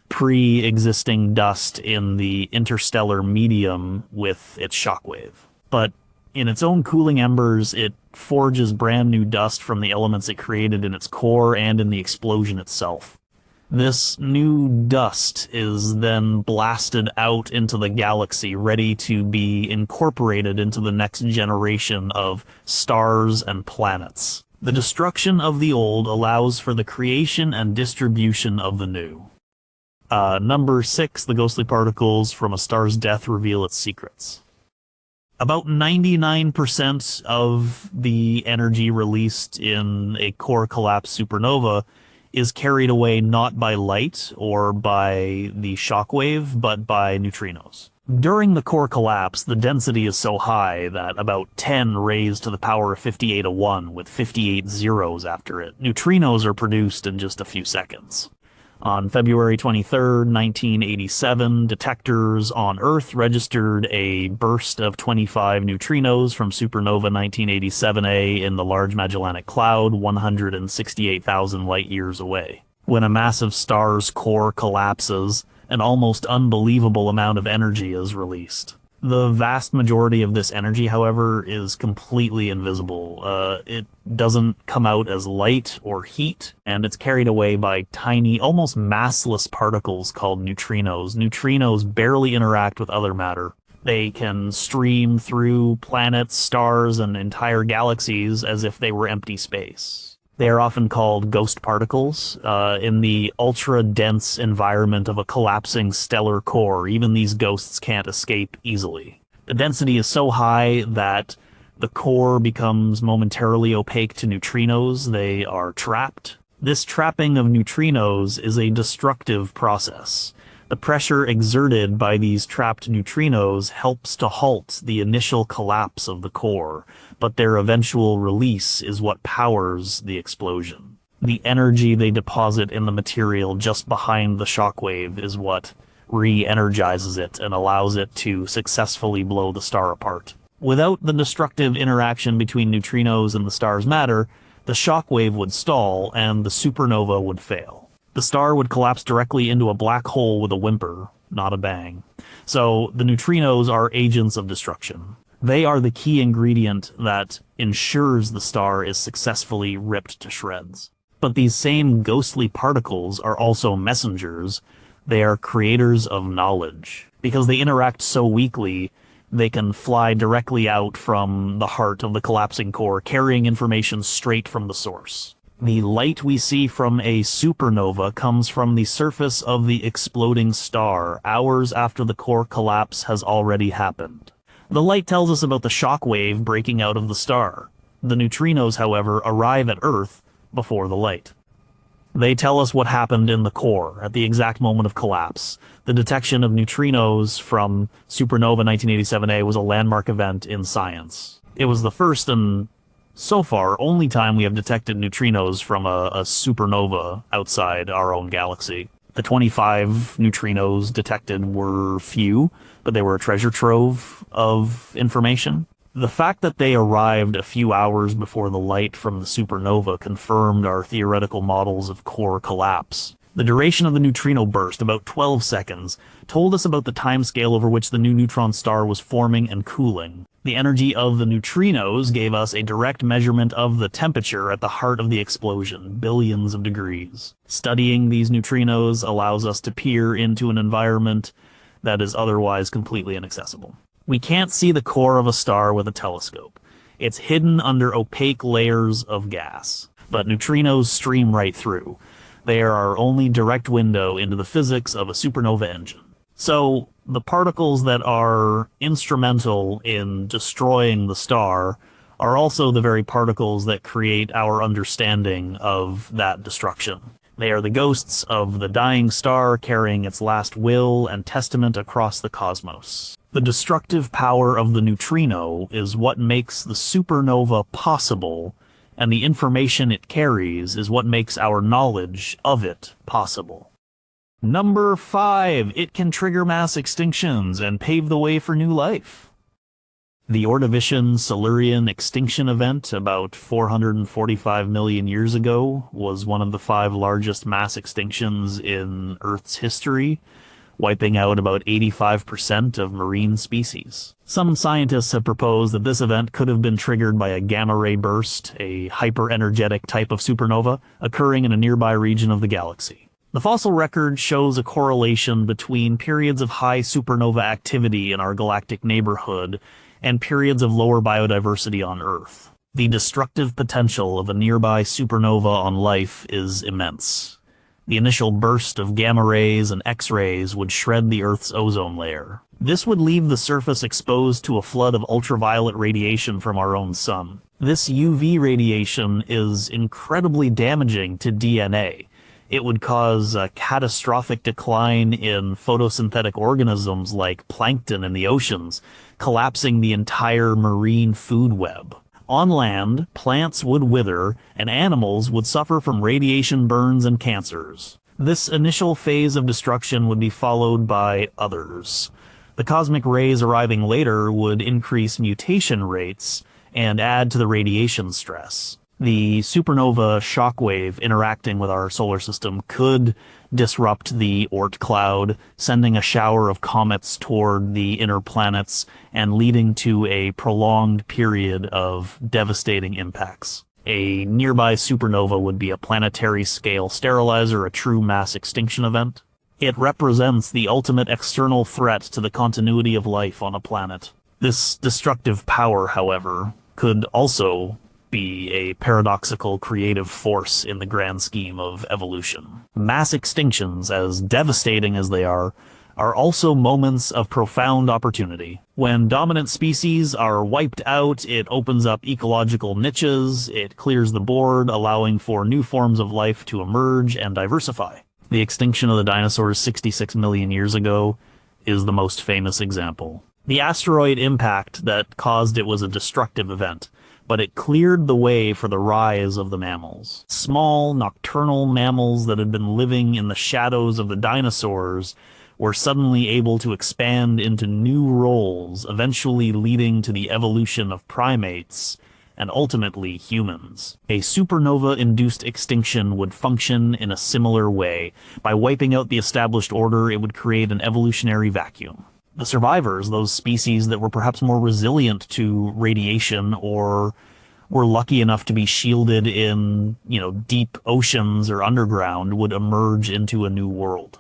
pre-existing dust in the interstellar medium with its shockwave. But in its own cooling embers, it forges brand new dust from the elements it created in its core and in the explosion itself. This new dust is then blasted out into the galaxy, ready to be incorporated into the next generation of stars and planets. The destruction of the old allows for the creation and distribution of the new. Number 6, the ghostly particles from a star's death reveal its secrets. About 99% of the energy released in a core collapse supernova is carried away not by light or by the shockwave, but by neutrinos. During the core collapse, the density is so high that about 10 raised to the power of 58 to 1 with 58 zeros after it. Neutrinos are produced in just a few seconds. On February 23, 1987, detectors on Earth registered a burst of 25 neutrinos from supernova 1987A in the Large Magellanic Cloud, 168,000 light-years away. When a massive star's core collapses, an almost unbelievable amount of energy is released. The vast majority of this energy, however, is completely invisible. It doesn't come out as light or heat, and it's carried away by tiny, almost massless particles called neutrinos. Neutrinos barely interact with other matter. They can stream through planets, stars, and entire galaxies as if they were empty space. They are often called ghost particles. In the ultra-dense environment of a collapsing stellar core, even these ghosts can't escape easily. The density is so high that the core becomes momentarily opaque to neutrinos. They are trapped. This trapping of neutrinos is a destructive process. The pressure exerted by these trapped neutrinos helps to halt the initial collapse of the core, but their eventual release is what powers the explosion. The energy they deposit in the material just behind the shockwave is what re-energizes it and allows it to successfully blow the star apart. Without the destructive interaction between neutrinos and the star's matter, the shockwave would stall and the supernova would fail. The star would collapse directly into a black hole with a whimper, not a bang. So the neutrinos are agents of destruction. They are the key ingredient that ensures the star is successfully ripped to shreds. But these same ghostly particles are also messengers. They are creators of knowledge. Because they interact so weakly, they can fly directly out from the heart of the collapsing core, carrying information straight from the source. The light we see from a supernova comes from the surface of the exploding star, hours after the core collapse has already happened. The light tells us about the shock wave breaking out of the star. The neutrinos, however, arrive at Earth before the light. They tell us what happened in the core at the exact moment of collapse. The detection of neutrinos from supernova 1987A was a landmark event in science. It was the first and so far only time we have detected neutrinos from a supernova outside our own galaxy. The 25 neutrinos detected were few, but they were a treasure trove of information. The fact that they arrived a few hours before the light from the supernova confirmed our theoretical models of core collapse. The duration of the neutrino burst, about 12 seconds, told us about the timescale over which the new neutron star was forming and cooling. The energy of the neutrinos gave us a direct measurement of the temperature at the heart of the explosion, billions of degrees. Studying these neutrinos allows us to peer into an environment that is otherwise completely inaccessible. We can't see the core of a star with a telescope. It's hidden under opaque layers of gas, but neutrinos stream right through. They are our only direct window into the physics of a supernova engine. So, the particles that are instrumental in destroying the star are also the very particles that create our understanding of that destruction. They are the ghosts of the dying star carrying its last will and testament across the cosmos. The destructive power of the neutrino is what makes the supernova possible, and the information it carries is what makes our knowledge of it possible. Number 5. It can trigger mass extinctions and pave the way for new life. The Ordovician-Silurian extinction event about 445 million years ago was one of the 5 largest mass extinctions in Earth's history, wiping out about 85% of marine species. Some scientists have proposed that this event could have been triggered by a gamma-ray burst, a hyper-energetic type of supernova, occurring in a nearby region of the galaxy. The fossil record shows a correlation between periods of high supernova activity in our galactic neighborhood and periods of lower biodiversity on Earth. The destructive potential of a nearby supernova on life is immense. The initial burst of gamma rays and X-rays would shred the Earth's ozone layer. This would leave the surface exposed to a flood of ultraviolet radiation from our own sun. This UV radiation is incredibly damaging to DNA. It would cause a catastrophic decline in photosynthetic organisms like plankton in the oceans, collapsing the entire marine food web. On land, plants would wither, and animals would suffer from radiation burns and cancers. This initial phase of destruction would be followed by others. The cosmic rays arriving later would increase mutation rates and add to the radiation stress. The supernova shockwave interacting with our solar system could disrupt the Oort cloud, sending a shower of comets toward the inner planets and leading to a prolonged period of devastating impacts. A nearby supernova would be a planetary-scale sterilizer, a true mass extinction event. It represents the ultimate external threat to the continuity of life on a planet. This destructive power, however, could also be a paradoxical creative force in the grand scheme of evolution. Mass extinctions, as devastating as they are also moments of profound opportunity. When dominant species are wiped out, it opens up ecological niches, it clears the board, allowing for new forms of life to emerge and diversify. The extinction of the dinosaurs 66 million years ago is the most famous example. The asteroid impact that caused it was a destructive event, but it cleared the way for the rise of the mammals. Small, nocturnal mammals that had been living in the shadows of the dinosaurs were suddenly able to expand into new roles, eventually leading to the evolution of primates and ultimately humans. A supernova-induced extinction would function in a similar way. By wiping out the established order, it would create an evolutionary vacuum. The survivors, those species that were perhaps more resilient to radiation or were lucky enough to be shielded in, deep oceans or underground, would emerge into a new world.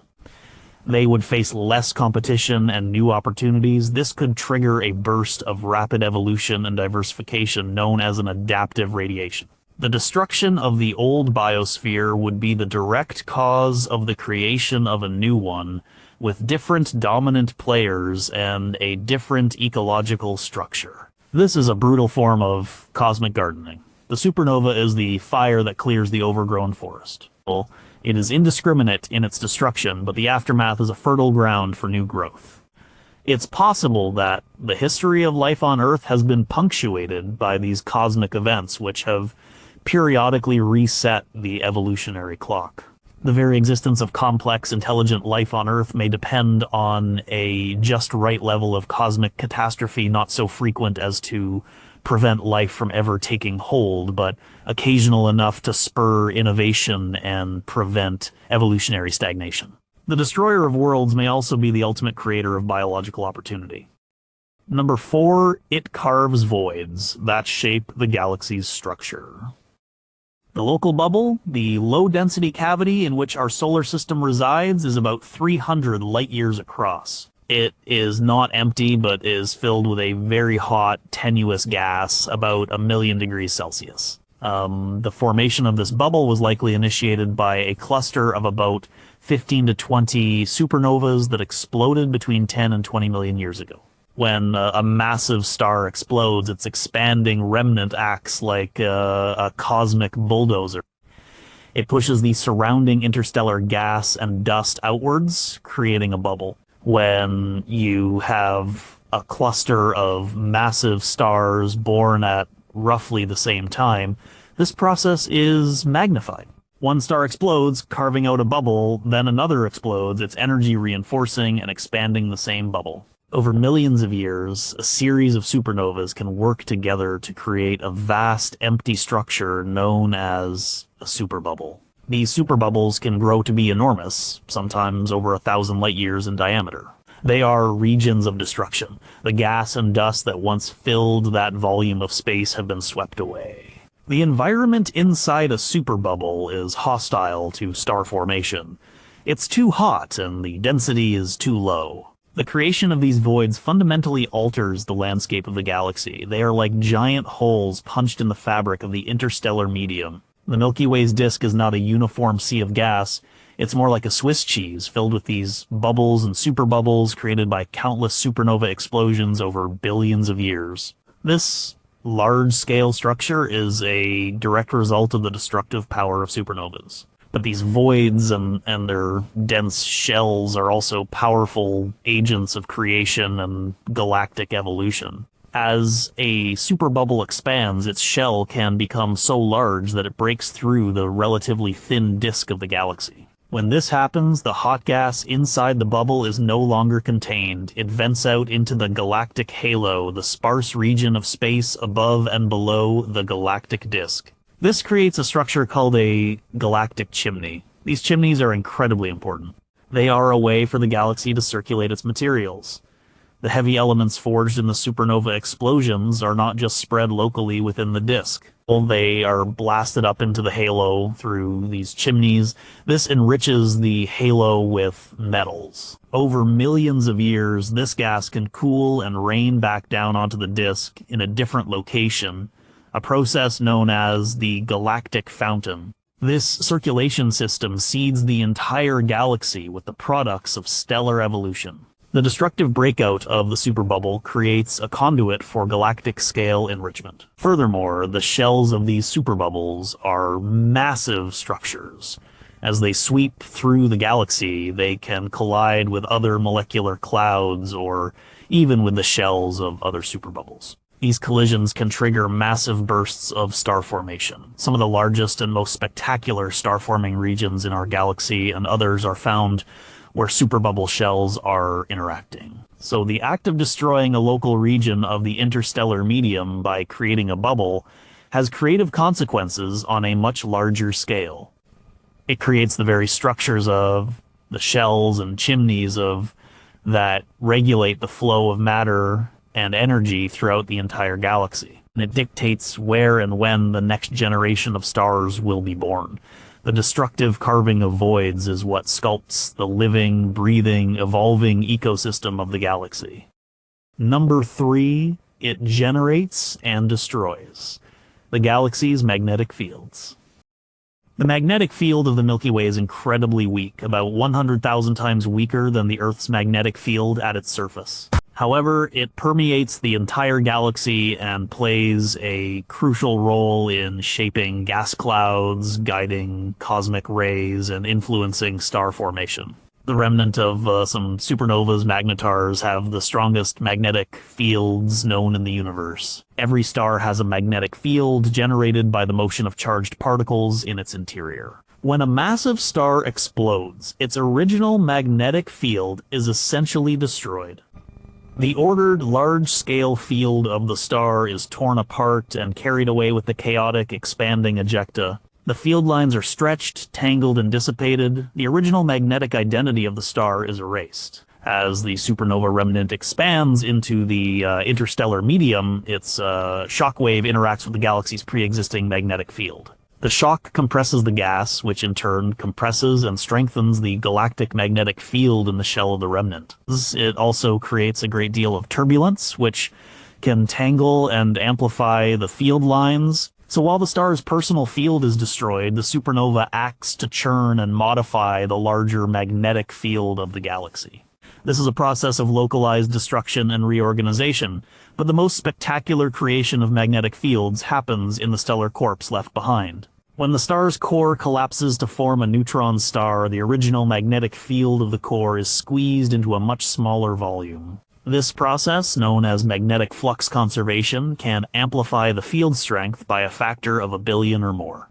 They would face less competition and new opportunities. This could trigger a burst of rapid evolution and diversification known as an adaptive radiation. The destruction of the old biosphere would be the direct cause of the creation of a new one, with different dominant players and a different ecological structure. This is a brutal form of cosmic gardening. The supernova is the fire that clears the overgrown forest. It is indiscriminate in its destruction, but the aftermath is a fertile ground for new growth. It's possible that the history of life on Earth has been punctuated by these cosmic events, which have periodically reset the evolutionary clock. The very existence of complex, intelligent life on Earth may depend on a just right level of cosmic catastrophe, not so frequent as to prevent life from ever taking hold, but occasional enough to spur innovation and prevent evolutionary stagnation. The destroyer of worlds may also be the ultimate creator of biological opportunity. Number 4, it carves voids that shape the galaxy's structure. The local bubble, the low-density cavity in which our solar system resides, is about 300 light-years across. It is not empty, but is filled with a very hot, tenuous gas, about 1,000,000 degrees Celsius. The formation of this bubble was likely initiated by a cluster of about 15 to 20 supernovas that exploded between 10 and 20 million years ago. When a massive star explodes, its expanding remnant acts like a cosmic bulldozer. It pushes the surrounding interstellar gas and dust outwards, creating a bubble. When you have a cluster of massive stars born at roughly the same time, this process is magnified. One star explodes, carving out a bubble, then another explodes, its energy reinforcing and expanding the same bubble. Over millions of years, a series of supernovas can work together to create a vast, empty structure known as a superbubble. These superbubbles can grow to be enormous, sometimes over 1,000 light-years in diameter. They are regions of destruction. The gas and dust that once filled that volume of space have been swept away. The environment inside a superbubble is hostile to star formation. It's too hot and the density is too low. The creation of these voids fundamentally alters the landscape of the galaxy. They are like giant holes punched in the fabric of the interstellar medium. The Milky Way's disk is not a uniform sea of gas. It's more like a Swiss cheese filled with these bubbles and superbubbles created by countless supernova explosions over billions of years. This large-scale structure is a direct result of the destructive power of supernovas. But these voids and their dense shells are also powerful agents of creation and galactic evolution. As a superbubble expands, its shell can become so large that it breaks through the relatively thin disk of the galaxy. When this happens, the hot gas inside the bubble is no longer contained. It vents out into the galactic halo, the sparse region of space above and below the galactic disk. This creates a structure called a galactic chimney. These chimneys are incredibly important. They are a way for the galaxy to circulate its materials. The heavy elements forged in the supernova explosions are not just spread locally within the disk. They are blasted up into the halo through these chimneys. This enriches the halo with metals. Over millions of years, this gas can cool and rain back down onto the disk in a different location, a process known as the galactic fountain. This circulation system seeds the entire galaxy with the products of stellar evolution. The destructive breakout of the superbubble creates a conduit for galactic-scale enrichment. Furthermore, the shells of these superbubbles are massive structures. As they sweep through the galaxy, they can collide with other molecular clouds or even with the shells of other superbubbles. These collisions can trigger massive bursts of star formation. Some of the largest and most spectacular star-forming regions in our galaxy and others are found where superbubble shells are interacting. So the act of destroying a local region of the interstellar medium by creating a bubble has creative consequences on a much larger scale. It creates the very structures of the shells and chimneys that regulate the flow of matter and energy throughout the entire galaxy. And it dictates where and when the next generation of stars will be born. The destructive carving of voids is what sculpts the living, breathing, evolving ecosystem of the galaxy. Number 3, it generates and destroys the galaxy's magnetic fields. The magnetic field of the Milky Way is incredibly weak, about 100,000 times weaker than the Earth's magnetic field at its surface. However, it permeates the entire galaxy and plays a crucial role in shaping gas clouds, guiding cosmic rays, and influencing star formation. The remnant of some supernovas, magnetars, have the strongest magnetic fields known in the universe. Every star has a magnetic field generated by the motion of charged particles in its interior. When a massive star explodes, its original magnetic field is essentially destroyed. The ordered, large-scale field of the star is torn apart and carried away with the chaotic, expanding ejecta. The field lines are stretched, tangled, and dissipated. The original magnetic identity of the star is erased. As the supernova remnant expands into the interstellar medium, its shockwave interacts with the galaxy's pre-existing magnetic field. The shock compresses the gas, which in turn compresses and strengthens the galactic magnetic field in the shell of the remnant. It also creates a great deal of turbulence, which can tangle and amplify the field lines. So while the star's personal field is destroyed, the supernova acts to churn and modify the larger magnetic field of the galaxy. This is a process of localized destruction and reorganization, but the most spectacular creation of magnetic fields happens in the stellar corpse left behind. When the star's core collapses to form a neutron star, the original magnetic field of the core is squeezed into a much smaller volume. This process, known as magnetic flux conservation, can amplify the field strength by a factor of 1 billion or more.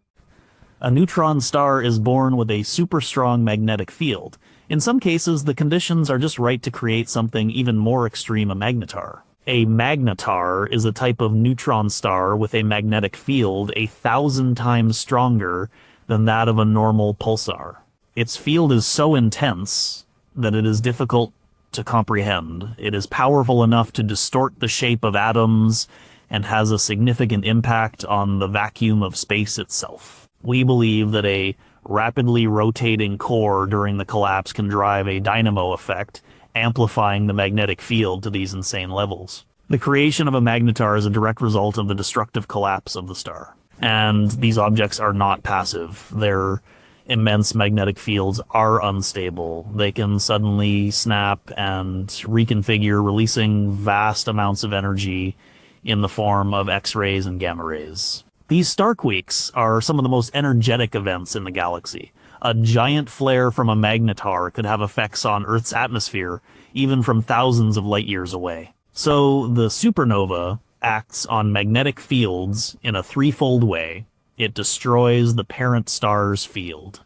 A neutron star is born with a super strong magnetic field. In some cases, the conditions are just right to create something even more extreme, a magnetar. A magnetar is a type of neutron star with a magnetic field 1,000 times stronger than that of a normal pulsar. Its field is so intense that it is difficult to comprehend. It is powerful enough to distort the shape of atoms and has a significant impact on the vacuum of space itself. We believe that a rapidly rotating core during the collapse can drive a dynamo effect, amplifying the magnetic field to these insane levels. The creation of a magnetar is a direct result of the destructive collapse of the star. And these objects are not passive. Their immense magnetic fields are unstable. They can suddenly snap and reconfigure, releasing vast amounts of energy in the form of X-rays and gamma rays. These starquakes are some of the most energetic events in the galaxy. A giant flare from a magnetar could have effects on Earth's atmosphere, even from thousands of light years away. So the supernova acts on magnetic fields in a threefold way. It destroys the parent star's field.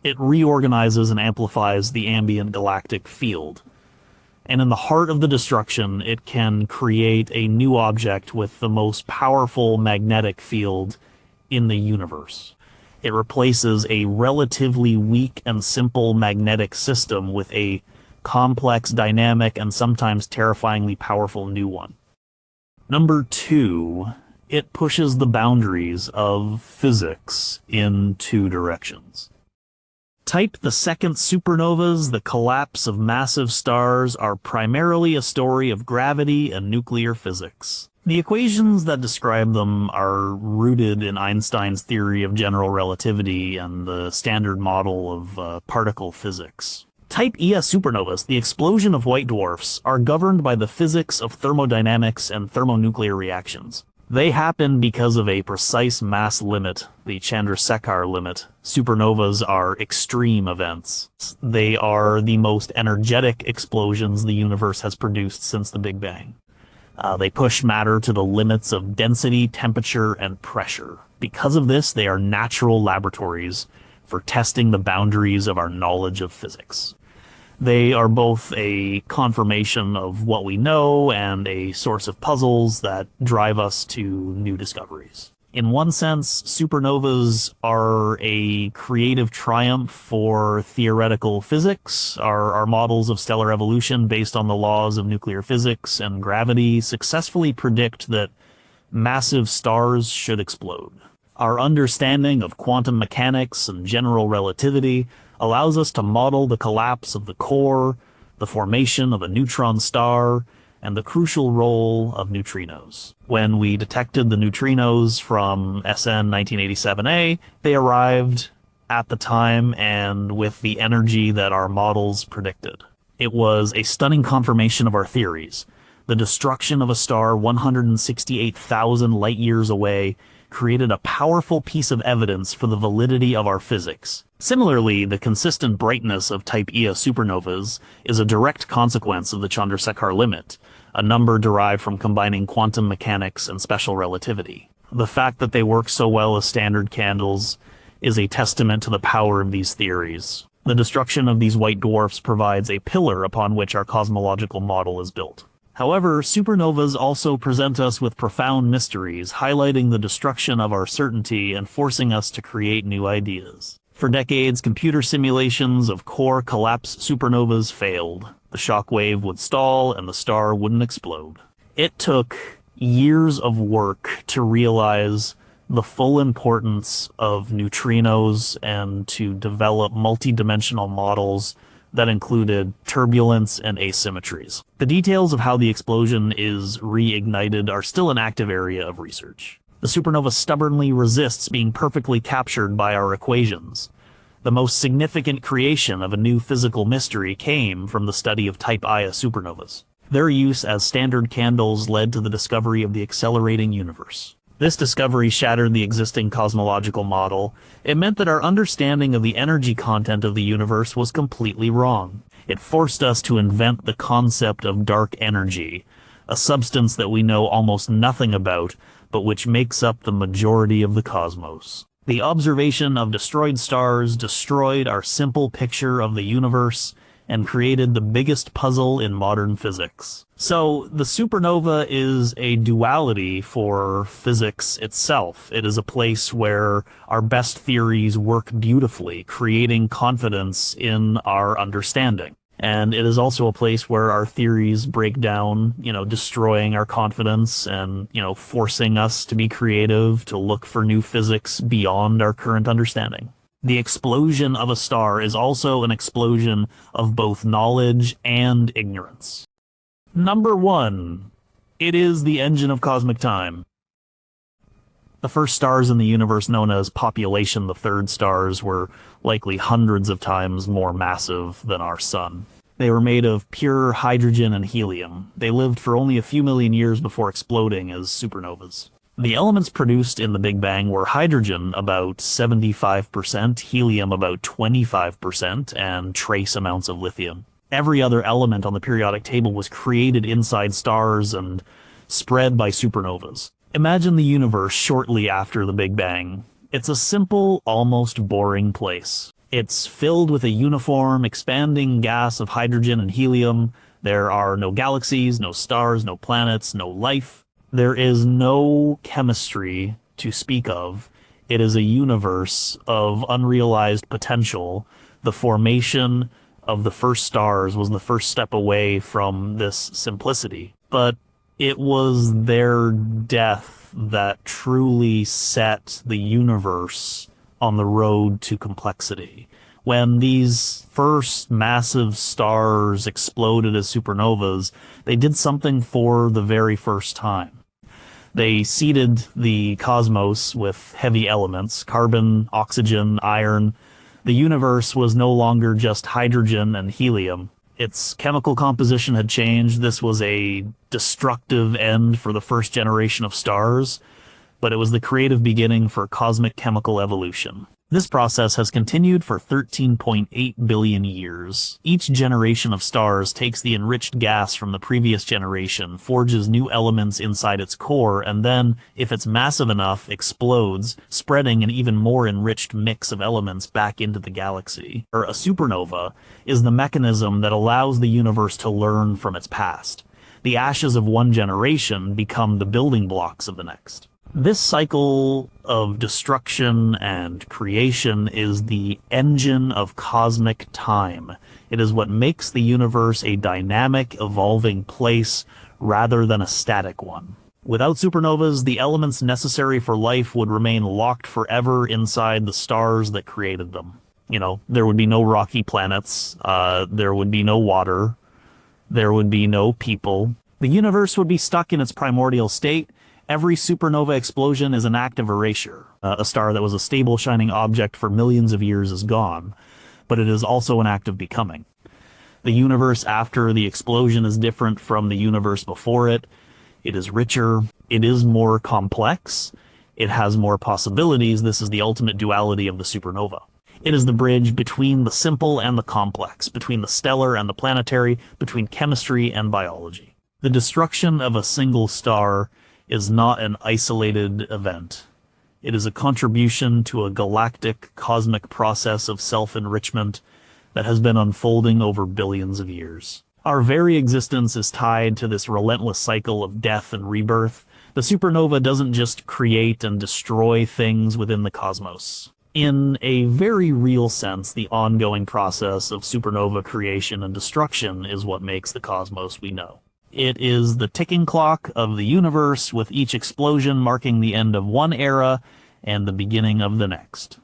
It reorganizes and amplifies the ambient galactic field. And in the heart of the destruction, it can create a new object with the most powerful magnetic field in the universe. It replaces a relatively weak and simple magnetic system with a complex, dynamic, and sometimes terrifyingly powerful new one. Number 2, it pushes the boundaries of physics in 2 directions. Type the second supernovas, the collapse of massive stars, are primarily a story of gravity and nuclear physics. The equations that describe them are rooted in Einstein's theory of general relativity and the standard model of particle physics. Type Ia supernovas, the explosion of white dwarfs, are governed by the physics of thermodynamics and thermonuclear reactions. They happen because of a precise mass limit, the Chandrasekhar limit. Supernovas are extreme events. They are the most energetic explosions the universe has produced since the Big Bang. They push matter to the limits of density, temperature, and pressure. Because of this, they are natural laboratories for testing the boundaries of our knowledge of physics. They are both a confirmation of what we know and a source of puzzles that drive us to new discoveries. In one sense, supernovas are a creative triumph for theoretical physics. Our models of stellar evolution based on the laws of nuclear physics and gravity successfully predict that massive stars should explode. Our understanding of quantum mechanics and general relativity allows us to model the collapse of the core, the formation of a neutron star, and the crucial role of neutrinos. When we detected the neutrinos from SN 1987A, they arrived at the time and with the energy that our models predicted. It was a stunning confirmation of our theories. The destruction of a star 168,000 light years away created a powerful piece of evidence for the validity of our physics. Similarly, the consistent brightness of Type Ia supernovas is a direct consequence of the Chandrasekhar limit, a number derived from combining quantum mechanics and special relativity. The fact that they work so well as standard candles is a testament to the power of these theories. The destruction of these white dwarfs provides a pillar upon which our cosmological model is built. However, supernovas also present us with profound mysteries, highlighting the destruction of our certainty and forcing us to create new ideas. For decades, computer simulations of core collapse supernovas failed. The shockwave would stall and the star wouldn't explode. It took years of work to realize the full importance of neutrinos and to develop multidimensional models that included turbulence and asymmetries. The details of how the explosion is reignited are still an active area of research. The supernova stubbornly resists being perfectly captured by our equations. The most significant creation of a new physical mystery came from the study of Type Ia supernovas. Their use as standard candles led to the discovery of the accelerating universe. This discovery shattered the existing cosmological model. It meant that our understanding of the energy content of the universe was completely wrong. It forced us to invent the concept of dark energy, a substance that we know almost nothing about, but which makes up the majority of the cosmos. The observation of destroyed stars destroyed our simple picture of the universe and created the biggest puzzle in modern physics. So, the supernova is a duality for physics itself. It is a place where our best theories work beautifully, creating confidence in our understanding. And it is also a place where our theories break down, destroying our confidence and, forcing us to be creative, to look for new physics beyond our current understanding. The explosion of a star is also an explosion of both knowledge and ignorance. Number 1. It is the engine of cosmic time. The first stars in the universe, known as population the third stars, were likely hundreds of times more massive than our sun. They were made of pure hydrogen and helium. They lived for only a few million years before exploding as supernovas. The elements produced in the Big Bang were hydrogen about 75%, helium about 25%, and trace amounts of lithium. Every other element on the periodic table was created inside stars and spread by supernovas. Imagine the universe shortly after the Big Bang. It's a simple, almost boring place. It's filled with a uniform, expanding gas of hydrogen and helium. There are no galaxies, no stars, no planets, no life. There is no chemistry to speak of. It is a universe of unrealized potential. The formation of the first stars was the first step away from this simplicity. But it was their death that truly set the universe on the road to complexity. When these first massive stars exploded as supernovas, they did something for the very first time. They seeded the cosmos with heavy elements, carbon, oxygen, iron. The universe was no longer just hydrogen and helium. Its chemical composition had changed. This was a destructive end for the first generation of stars, but it was the creative beginning for cosmic chemical evolution. This process has continued for 13.8 billion years. Each generation of stars takes the enriched gas from the previous generation, forges new elements inside its core, and then, if it's massive enough, explodes, spreading an even more enriched mix of elements back into the galaxy. A supernova is the mechanism that allows the universe to learn from its past. The ashes of one generation become the building blocks of the next. This cycle of destruction and creation is the engine of cosmic time. It is what makes the universe a dynamic, evolving place rather than a static one. Without supernovas, the elements necessary for life would remain locked forever inside the stars that created them. There would be no rocky planets, there would be no water, there would be no people. The universe would be stuck in its primordial state. Every supernova explosion is an act of erasure. A star that was a stable, shining object for millions of years is gone, but it is also an act of becoming. The universe after the explosion is different from the universe before it. It is richer. It is more complex. It has more possibilities. This is the ultimate duality of the supernova. It is the bridge between the simple and the complex, between the stellar and the planetary, between chemistry and biology. The destruction of a single star is not an isolated event. It is a contribution to a galactic, cosmic process of self-enrichment that has been unfolding over billions of years. Our very existence is tied to this relentless cycle of death and rebirth. The supernova doesn't just create and destroy things within the cosmos. In a very real sense, the ongoing process of supernova creation and destruction is what makes the cosmos we know. It is the ticking clock of the universe, with each explosion marking the end of one era and the beginning of the next.